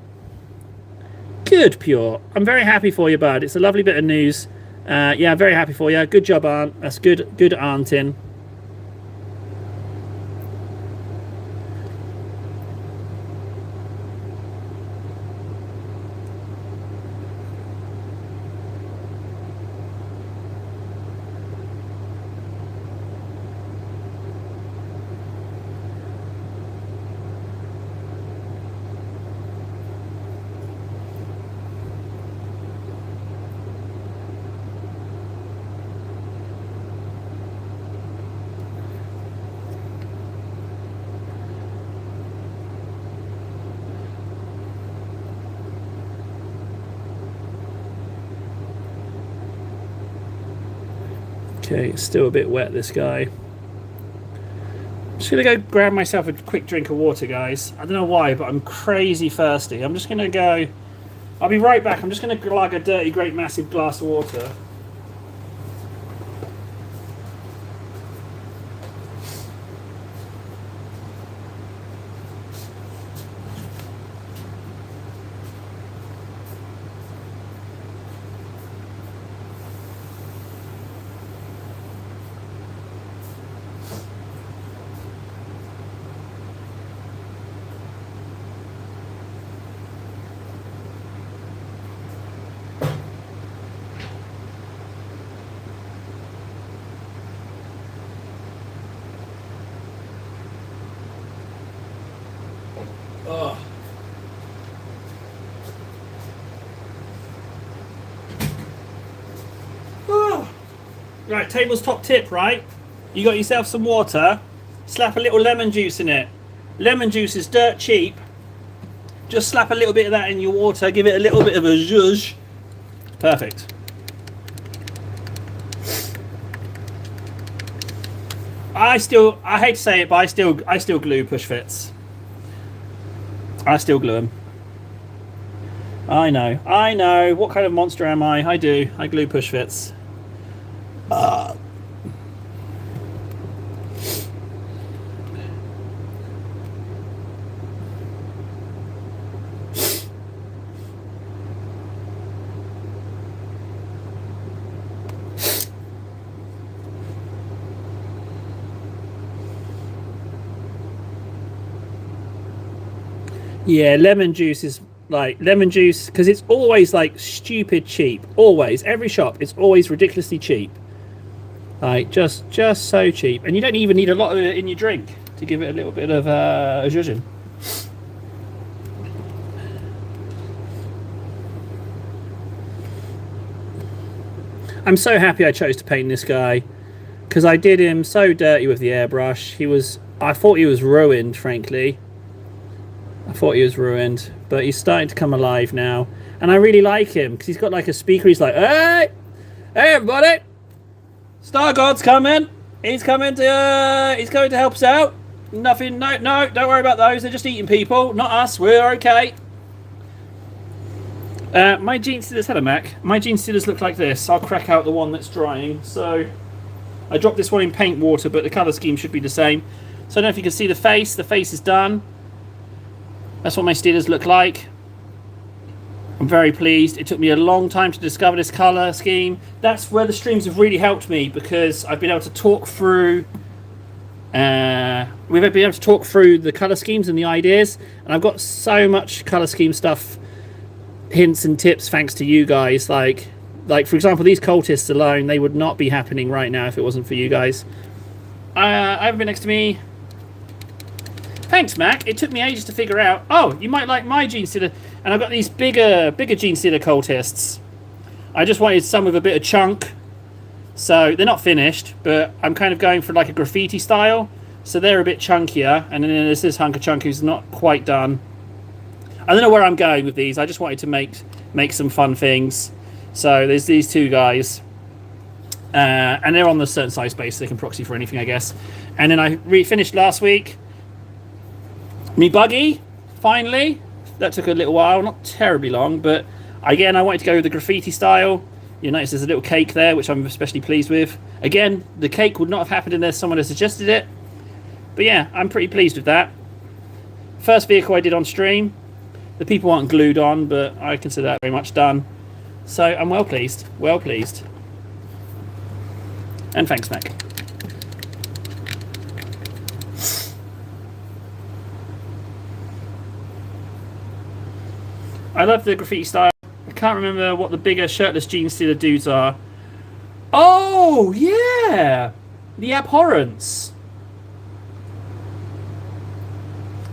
Good, Pure. I'm very happy for you, bud. It's a lovely bit of news. Yeah, I'm very happy for you. Good job, Aunt. That's good aunting. Okay, it's still a bit wet, this guy. I'm just going to go grab myself a quick drink of water, guys. I don't know why, but I'm crazy thirsty. I'm just going to go... I'll be right back. I'm just going to glug a dirty, great, massive glass of water. Oh. Oh. Right, table's top tip, right? You got yourself some water, slap a little lemon juice in it. Lemon juice is dirt cheap. Just slap a little bit of that in your water, give it a little bit of a zhuzh. Perfect. I hate to say it, but I still glue push fits. I still glue them. I know. What kind of monster am I? I do. I glue push fits. Yeah, lemon juice is like because it's always like stupid cheap. Always, every shop, it's always ridiculously cheap. Like just so cheap, and you don't even need a lot of it in your drink to give it a little bit of a zhuzhin. I'm so happy I chose to paint this guy because I did him so dirty with the airbrush. I thought he was ruined, frankly. I thought he was ruined, but he's starting to come alive now, and I really like him because he's got like a speaker. He's like, "Hey, everybody, Star God's coming. He's coming to help us out. Nothing, no, don't worry about those. They're just eating people, not us. We're okay." My Genestealers, hello Mac. My Genestealers look like this. I'll crack out the one that's drying. So I dropped this one in paint water, but the colour scheme should be the same. So I don't know if you can see the face. The face is done. That's what my Steelers look like. I'm very pleased. It took me a long time to discover this colour scheme. That's where the streams have really helped me because I've been able to talk through We've been able to talk through the colour schemes and the ideas, and I've got so much colour scheme stuff, hints and tips thanks to you guys. Like for example, these cultists alone, they would not be happening right now if it wasn't for you guys. I have been next to me. Thanks, Mac. It took me ages to figure out. Oh, you might like my Genestealer. And I've got these bigger Genestealer cultists. I just wanted some with a bit of chunk. So they're not finished, but I'm kind of going for like a graffiti style. So they're a bit chunkier. And then there's this hunk of chunk who's not quite done. I don't know where I'm going with these. I just wanted to make some fun things. So there's these two guys. And they're on the certain size base. So they can proxy for anything, I guess. And then I finished last week. Me buggy, finally. That took a little while, not terribly long, but again, I wanted to go with the graffiti style. You notice there's a little cake there, which I'm especially pleased with. Again, the cake would not have happened unless someone had suggested it. But yeah, I'm pretty pleased with that. First vehicle I did on stream. The people aren't glued on, but I consider that very much done. So I'm well pleased, well pleased. And thanks, Mac. I love the graffiti style. I can't remember what the bigger shirtless Genestealer dudes are. Oh, yeah! The Abhorrence.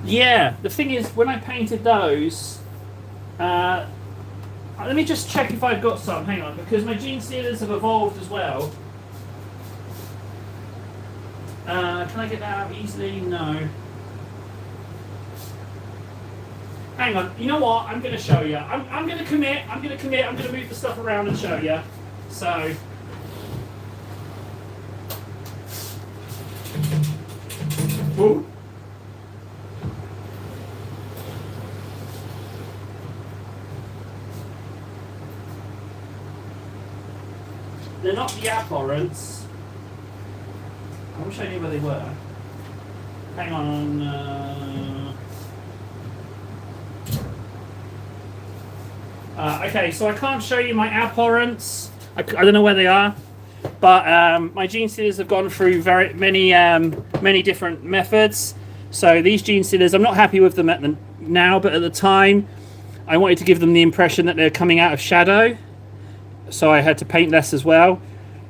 Yeah, the thing is, when I painted those... let me just check if I've got some. Hang on, because my Genestealers have evolved as well. Can I get that out easily? No. Hang on, you know what? I'm going to show you. I'm going to commit. I'm going to move the stuff around and show you. So. Ooh. They're not the Abhorrence. I wish I knew where they were. Hang on. Okay, so I can't show you my Abhorrence. I don't know where they are, but my Genestealers have gone through very many different methods. So these Genestealers, I'm not happy with them now, but at the time, I wanted to give them the impression that they're coming out of shadow. So I had to paint less as well.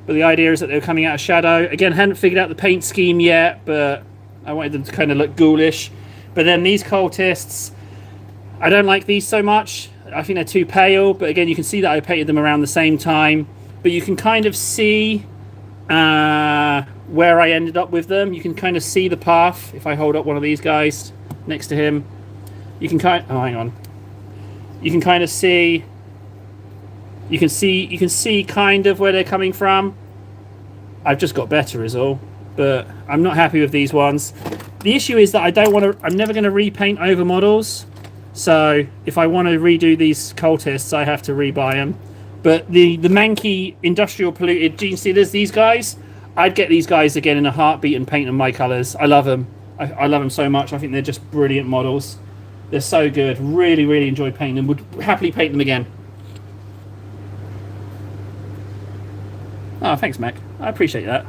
But the idea is that they're coming out of shadow. Again, hadn't figured out the paint scheme yet, but I wanted them to kind of look ghoulish. But then these cultists, I don't like these so much. I think they're too pale, but again, you can see that I painted them around the same time. But you can kind of see where I ended up with them. You can kind of see the path. If I hold up one of these guys next to him, you can kind. Oh, hang on. You can kind of see. You can see kind of where they're coming from. I've just got better, is all. But I'm not happy with these ones. The issue is that I don't want to. I'm never going to repaint over models. So if I want to redo these cultists, I have to rebuy them. But the manky industrial polluted Genestealers, these guys, I'd get these guys again in a heartbeat and paint them my colours. I love them. I love them so much. I think they're just brilliant models. They're so good. Really, really enjoy painting them. Would happily paint them again. Oh, thanks, Mac. I appreciate that.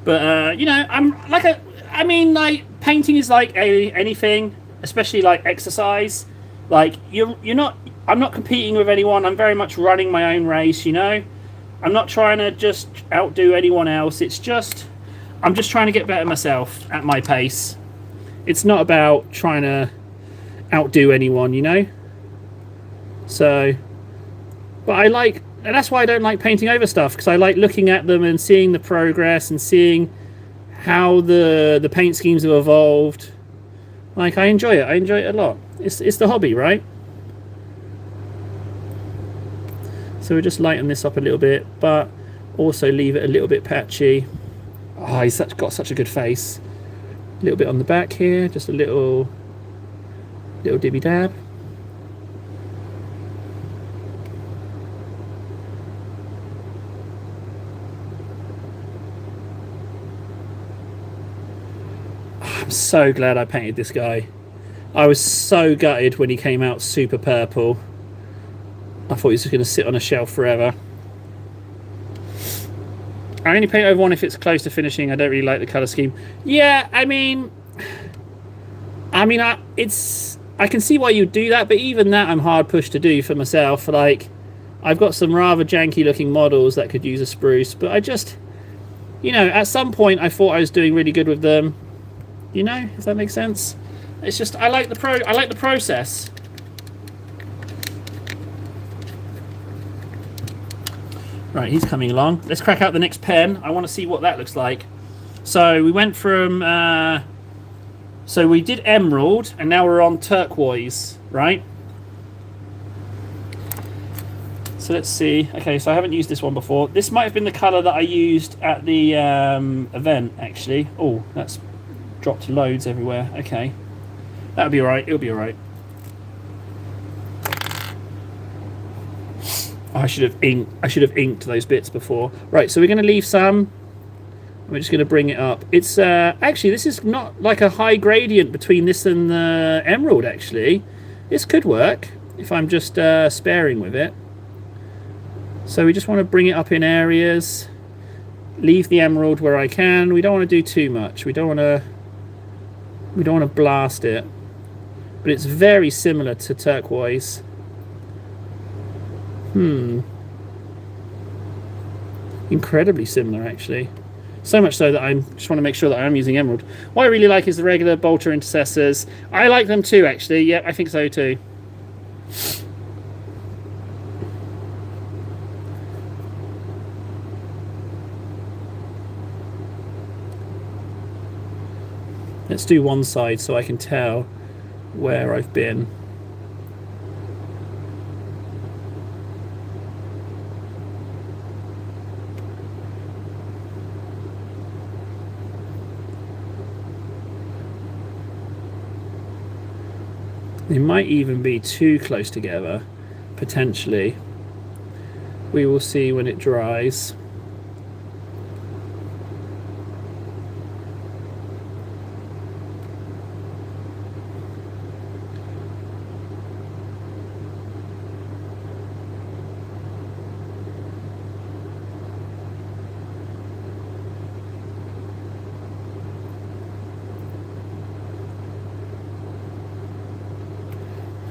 But you know, I mean, painting is like anything, especially like exercise. Like you're not. I'm not competing with anyone. I'm very much running my own race. You know, I'm not trying to just outdo anyone else. It's just I'm just trying to get better myself at my pace. It's not about trying to outdo anyone. You know. So, but I like. And that's why I don't like painting over stuff, because I like looking at them and seeing the progress and seeing how the paint schemes have evolved. Like, I enjoy it. I enjoy it a lot. It's the hobby, right? So we'll just lighten this up a little bit, but also leave it a little bit patchy. Oh, he's got such a good face. A little bit on the back here, just a little dibby dab. I'm so glad I painted this guy. I was so gutted when he came out super purple. I thought he was going to sit on a shelf forever. I only paint over one if it's close to finishing. I don't really like the color scheme. Yeah, I mean, I can see why you'd do that, but even that I'm hard pushed to do for myself. Like, I've got some rather janky looking models that could use a spruce, but I just, you know, at some point I thought I was doing really good with them. You know, if that makes sense. It's just I like the process. Right, he's coming along. Let's crack out the next pen. I want to see what that looks like. So we went from so we did emerald, and now we're on turquoise, right? So let's see. Okay, so I haven't used this one before. This might have been the colour that I used at the event, actually. Oh, that's dropped loads everywhere. Okay, that'll be alright. It'll be alright. Oh, I should have inked those bits before. Right, so we're going to leave some. We're just going to bring it up. It's actually, this is not like a high gradient between this and the emerald, actually. This could work if I'm just sparing with it. So we just want to bring it up in areas. Leave the emerald where I can. We don't want to do too much. We don't want to blast it. But it's very similar to turquoise. Incredibly similar, actually. So much so that I just want to make sure that I am using emerald. What I really like is the regular bolter intercessors. I like them too, actually. Yeah, I think so too. Let's do one side so I can tell where I've been. They might even be too close together, potentially. We will see when it dries.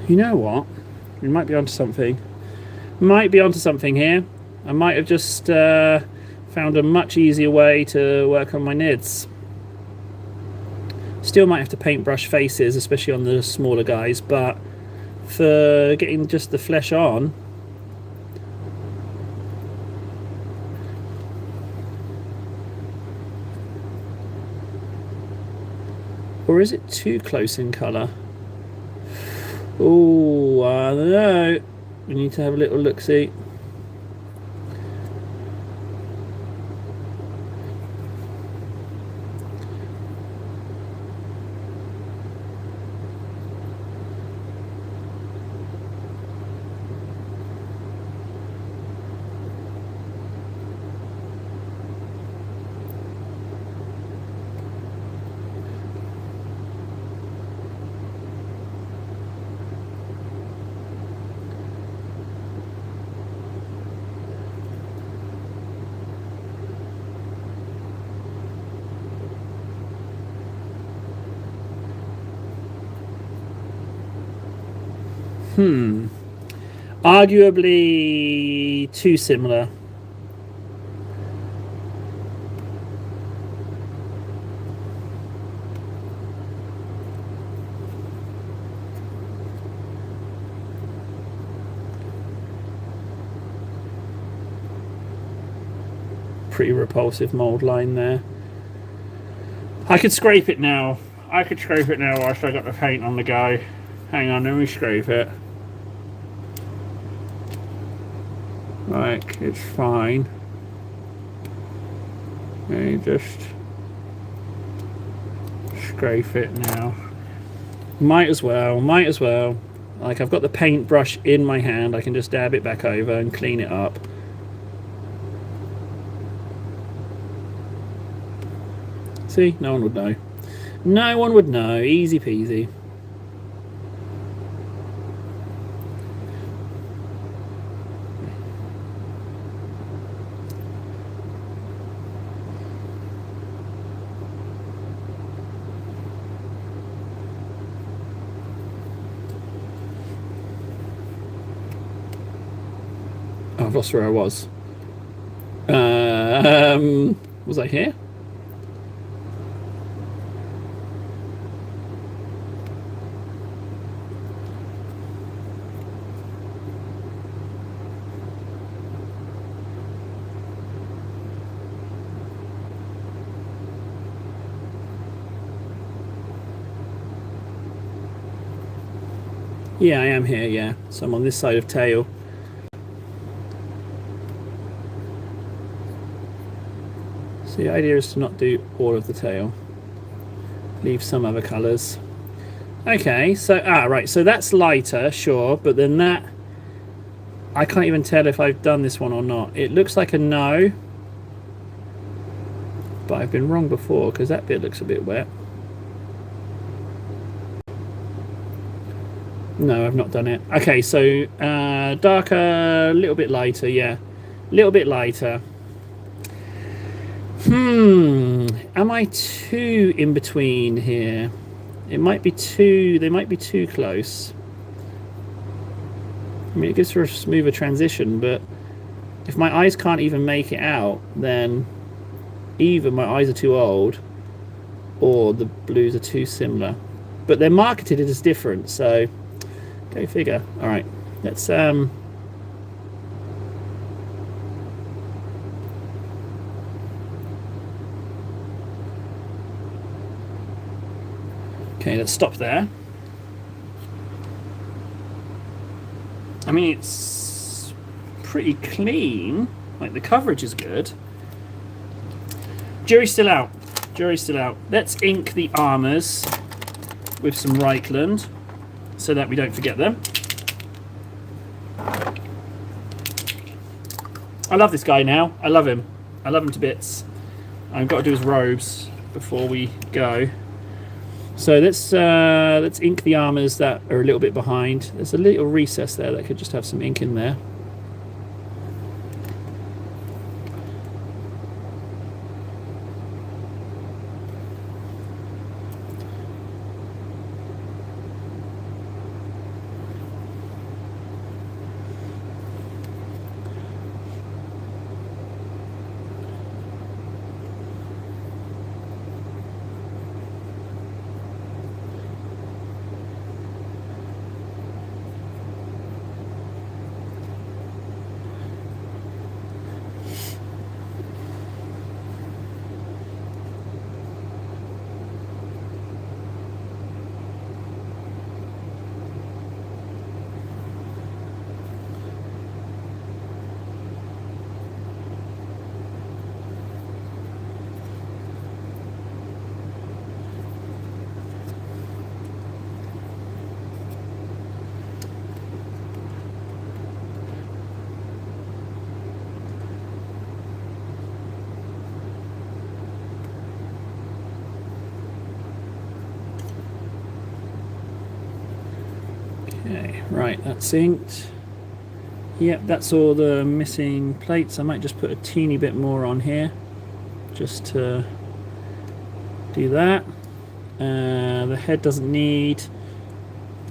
You know what? We might be onto something. Might be onto something here. I might have just found a much easier way to work on my nids. Still might have to paintbrush faces, especially on the smaller guys, but for getting just the flesh on, or is it too close in colour? Oh, I don't know. We need to have a little look-see. Arguably too similar. Pretty repulsive mold line there. I could scrape it now. I could scrape it now whilst I got the paint on the go. Hang on, let me scrape it. Like, it's fine. Let me just scrape it now. Might as well. Like, I've got the paintbrush in my hand. I can just dab it back over and clean it up. See? No one would know. No one would know. Easy peasy. lost where I was. Was I here? Yeah, I am here, yeah. So I'm on this side of tail. So the idea is to not do all of the tail. Leave some other colours. Okay, so, right, so that's lighter, sure, but then that, I can't even tell if I've done this one or not. It looks like a no, but I've been wrong before because that bit looks a bit wet. No, I've not done it. Okay, so darker, a little bit lighter, yeah. A little bit lighter. Am I too in between here? It might be too, they might be too close. I mean, it gives for a smoother transition, but if my eyes can't even make it out, then either my eyes are too old or the blues are too similar. But they're marketed as different, so go figure. All right, let's okay, let's stop there. I mean, it's pretty clean. Like, the coverage is good. Jury's still out. Jury's still out. Let's ink the armours with some Reichland so that we don't forget them. I love this guy now. I love him. I love him to bits. I've got to do his robes before we go. So let's ink the armours that are a little bit behind. There's a little recess there that could just have some ink in there. Okay, right, that's inked. Yep, that's all the missing plates. I might just put a teeny bit more on here just to do that. The head doesn't need...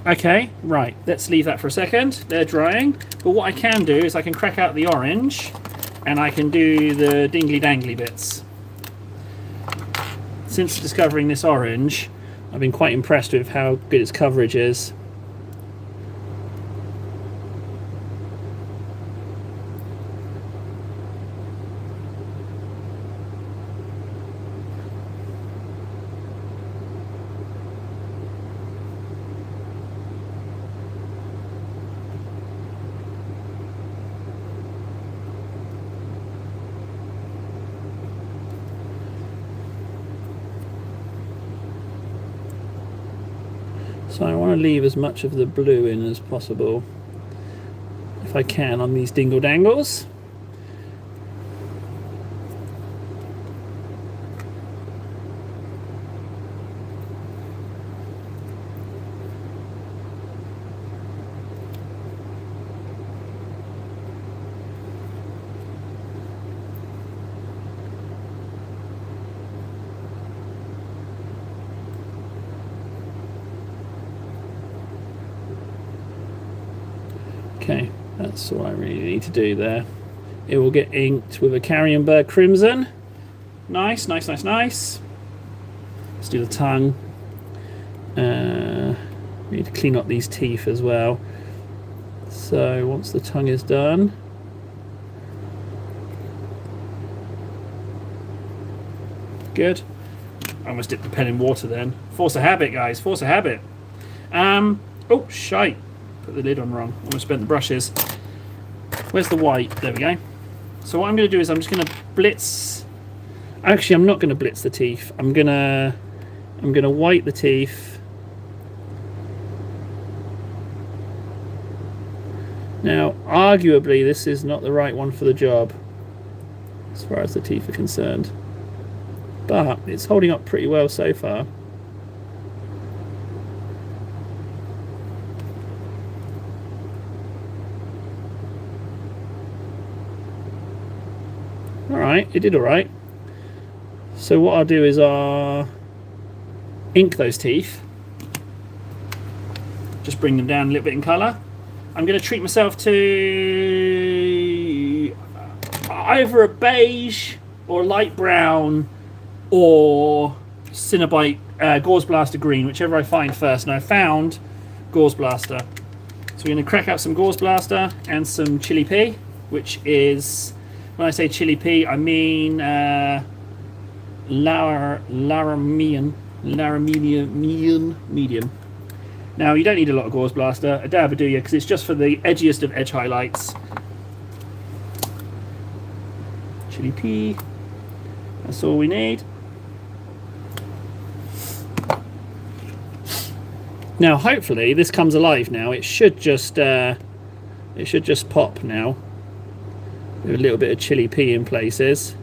Okay, right, let's leave that for a second. They're drying. But what I can do is I can crack out the orange and I can do the dingly dangly bits. Since discovering this orange, I've been quite impressed with how good its coverage is. So I want to leave as much of the blue in as possible, if I can, on these dingle dangles. Okay, that's all I really need to do there. it will get inked with a Carrionburg Crimson. Nice, nice, nice, nice. Let's do the tongue. We need to clean up these teeth as well. So once the tongue is done, good. I almost dipped the pen in water then. Force of habit, guys. Force of habit. Oh, shite. Put the lid on wrong. Almost spent the brushes. Where's the white? There we go. So what I'm going to do is I'm just going to blitz. Actually, I'm not going to blitz the teeth. I'm going to white the teeth. Now, arguably, this is not the right one for the job, as far as the teeth are concerned. But it's holding up pretty well so far. Alright, it did alright. So what I'll do is I'll ink those teeth. Just bring them down a little bit in colour. I'm going to treat myself to either a beige or a light brown or Cinnabite Gauze Blaster green, whichever I find first. And I found Gauze Blaster. So we're going to crack out some Gauze Blaster and some Chili Pea, which is, when I say Chili Pea, I mean Laraminian medium. Now, you don't need a lot of Gauze Blaster, a dab will do you, because it's just for the edgiest of edge highlights. Chili Pea, that's all we need. Now, hopefully, this comes alive now. It should just pop now. With a little bit of Chili Pea in places.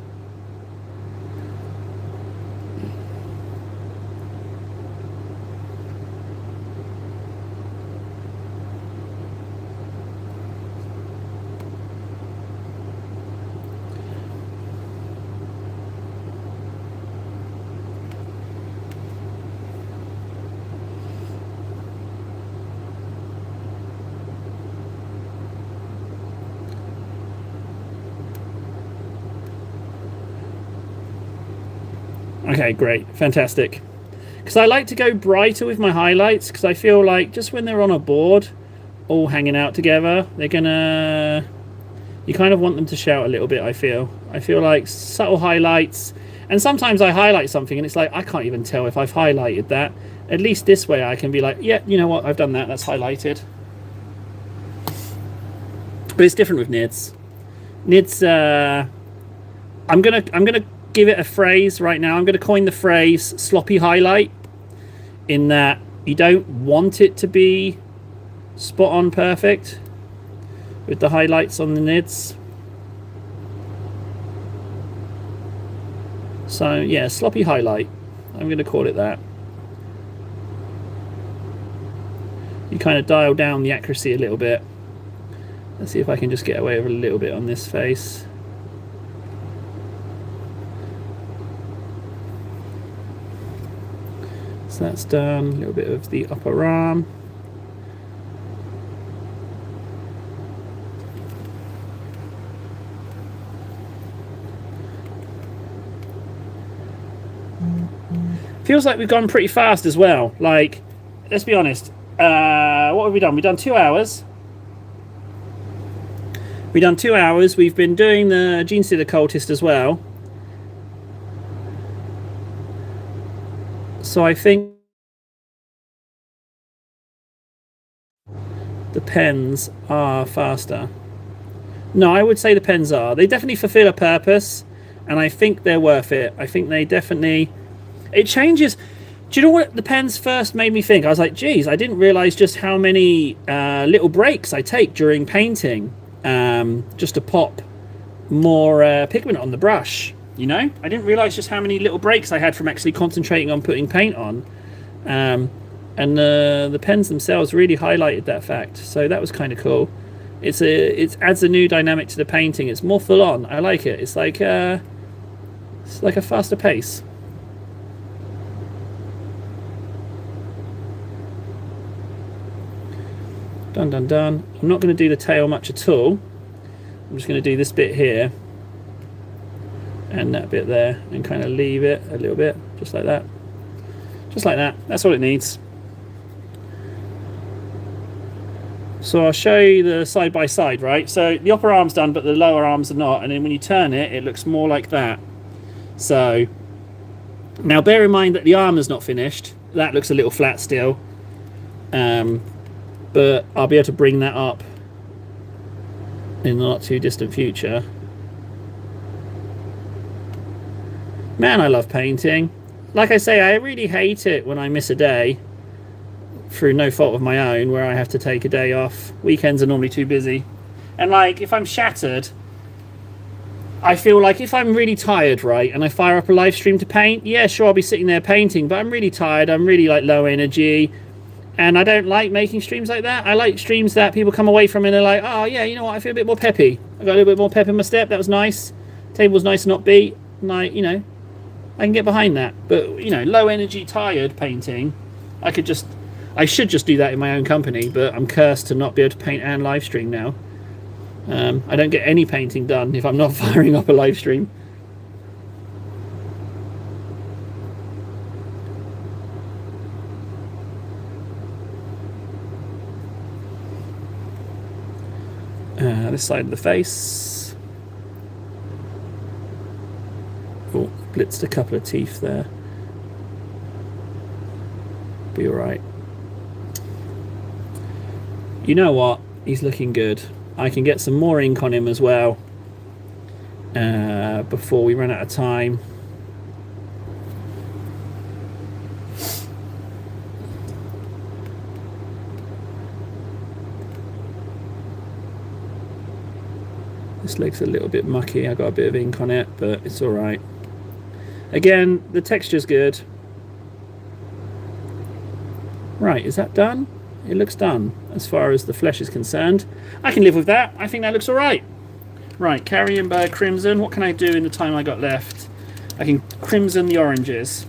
Okay, great, fantastic. Because I like to go brighter with my highlights, because I feel like just when they're on a board, all hanging out together, they're gonna... You kind of want them to shout a little bit, I feel. I feel like subtle highlights, and sometimes I highlight something and it's like, I can't even tell if I've highlighted that. At least this way I can be like, yeah, you know what, I've done that, that's highlighted. But it's different with NIDS. NIDS, I'm gonna give it a phrase right now. I'm going to coin the phrase sloppy highlight, in that you don't want it to be spot on perfect with the highlights on the NIDS. So yeah, sloppy highlight. I'm going to call it that. You kind of dial down the accuracy a little bit. Let's see if I can just get away with a little bit on this face. So that's done. A little bit of the upper arm. Feels like we've gone pretty fast as well. Like, let's be honest. What have we done? We've done 2 hours. We've done 2 hours. We've been doing the Genestealer Cultist as well. So I think the pens are faster. No, I would say the pens are. They definitely fulfill a purpose, and I think they're worth it. I think they definitely... It changes... Do you know what the pens first made me think? I was like, geez, I didn't realise just how many little breaks I take during painting just to pop more pigment on the brush. You know, I didn't realise just how many little breaks I had from actually concentrating on putting paint on. And the pens themselves really highlighted that fact. So that was kind of cool. It adds a new dynamic to the painting. It's more full on. I like it. It's like a faster pace. Done, done, done. I'm not going to do the tail much at all. I'm I'm just going to do this bit here and that bit there and kind of leave it a little bit, just like that. Just like that. That's all it needs. So I'll show you the side by side, right? So the upper arm's done, but the lower arms are not. And then when you turn it, it looks more like that. So now bear in mind that the arm is not finished. That looks a little flat still. But I'll be able to bring that up in the not too distant future. Man, I love painting. Like I say, I really hate it when I miss a day through no fault of my own, where I have to take a day off. Weekends are normally too busy. And like, if I'm shattered, I feel like if I'm really tired, right, and I fire up a live stream to paint, yeah, sure, I'll be sitting there painting, but I'm really tired, I'm really like low energy, and I don't like making streams like that. I like streams that people come away from and they're like, oh yeah, you know what, I feel a bit more peppy. I got a little bit more pep in my step, that was nice. Table was nice and not beat, and I, you know, I can get behind that. But, you know, low energy, tired painting, I should just do that in my own company, but I'm cursed to not be able to paint and live stream now. I don't get any painting done if I'm not firing up a live stream. This side of the face. Oh, blitzed a couple of teeth there. Be alright. You know what? He's looking good. I can get some more ink on him as well before we run out of time. This leg's a little bit mucky. I got a bit of ink on it, but it's all right. Again, the texture's good. Right, is that done? It looks done as far as the flesh is concerned. I can live with that. I think that looks all right. Right, Carrienberg Crimson. What can I do in the time I got left? I can crimson the oranges.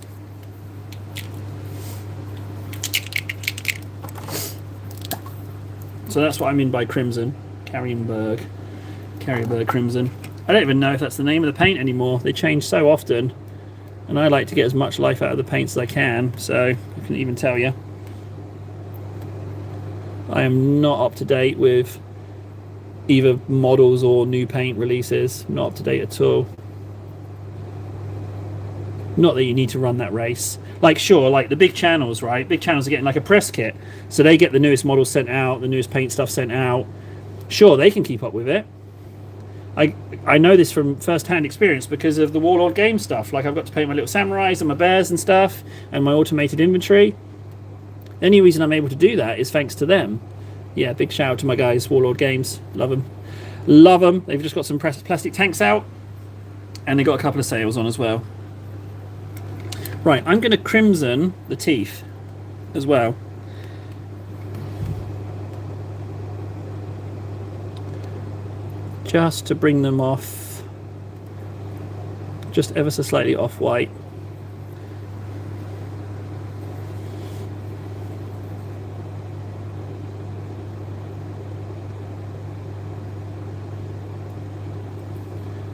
So that's what I mean by crimson. Carrienberg Crimson. I don't even know if that's the name of the paint anymore. They change so often, and I like to get as much life out of the paints as I can, so I can even tell you. I am not up to date with either models or new paint releases. Not up to date at all. Not that you need to run that race. Like, sure, like the big channels, right? Big channels are getting like a press kit, so they get the newest models sent out, the newest paint stuff sent out. Sure, they can keep up with it. I know this from first-hand experience because of the Warlord game stuff. Like, I've got to paint my little samurais and my bears and stuff, and my automated inventory. The only reason I'm able to do that is thanks to them. Yeah, big shout out to my guys, Warlord Games. Love them. Love them. They've just got some plastic tanks out, and they got a couple of sales on as well. Right, I'm going to crimson the teeth as well. Just to bring them off, just ever so slightly off-white.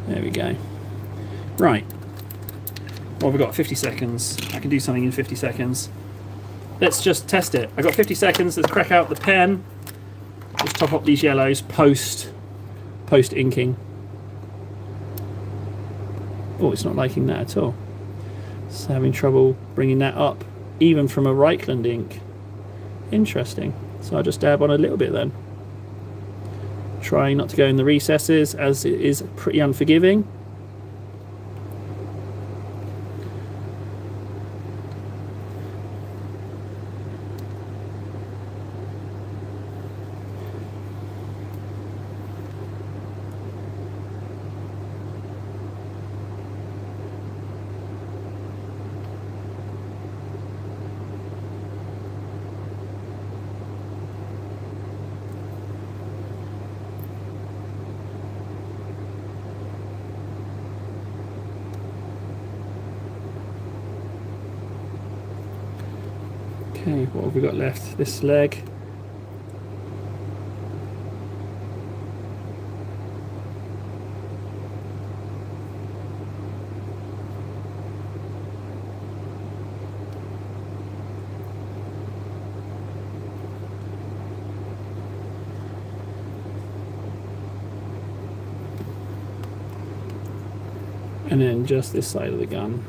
There we go. Right. Well, we've got 50 seconds. I can do something in 50 seconds. Let's just test it. I've got 50 seconds. Let's crack out the pen. Just top up these yellows post inking. Oh, it's not liking that at all. It's having trouble bringing that up, even from a Reichland ink. Interesting. So I'll just dab on a little bit then. Trying not to go in the recesses, as it is pretty unforgiving. Okay, what have we got left? This leg. And then just this side of the gun.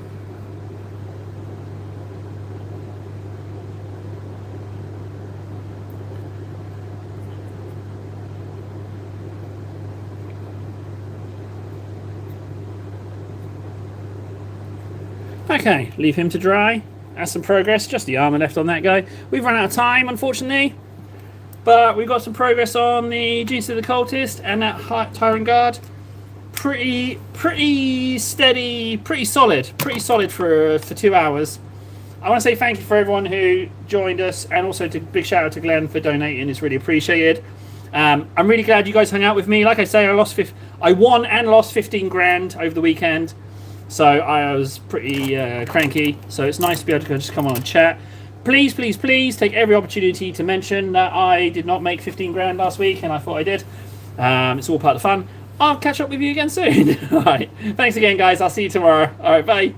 Okay, leave him to dry. That's some progress. Just the armor left on that guy. We've run out of time, unfortunately. But we've got some progress on the Genius of the Cultist and that Tyrant Guard. Pretty steady, pretty solid for 2 hours. I want to say thank you for everyone who joined us, and also big shout out to Glenn for donating. It's really appreciated. I'm really glad you guys hung out with me. Like I say, I won and lost 15 grand over the weekend, so I was pretty cranky. So it's nice to be able to just come on and chat. Please take every opportunity to mention that I did not make 15 grand last week, and I thought I did. It's all part of the fun. I'll catch up with you again soon. All right. Thanks again, guys. I'll see you tomorrow. All right. Bye.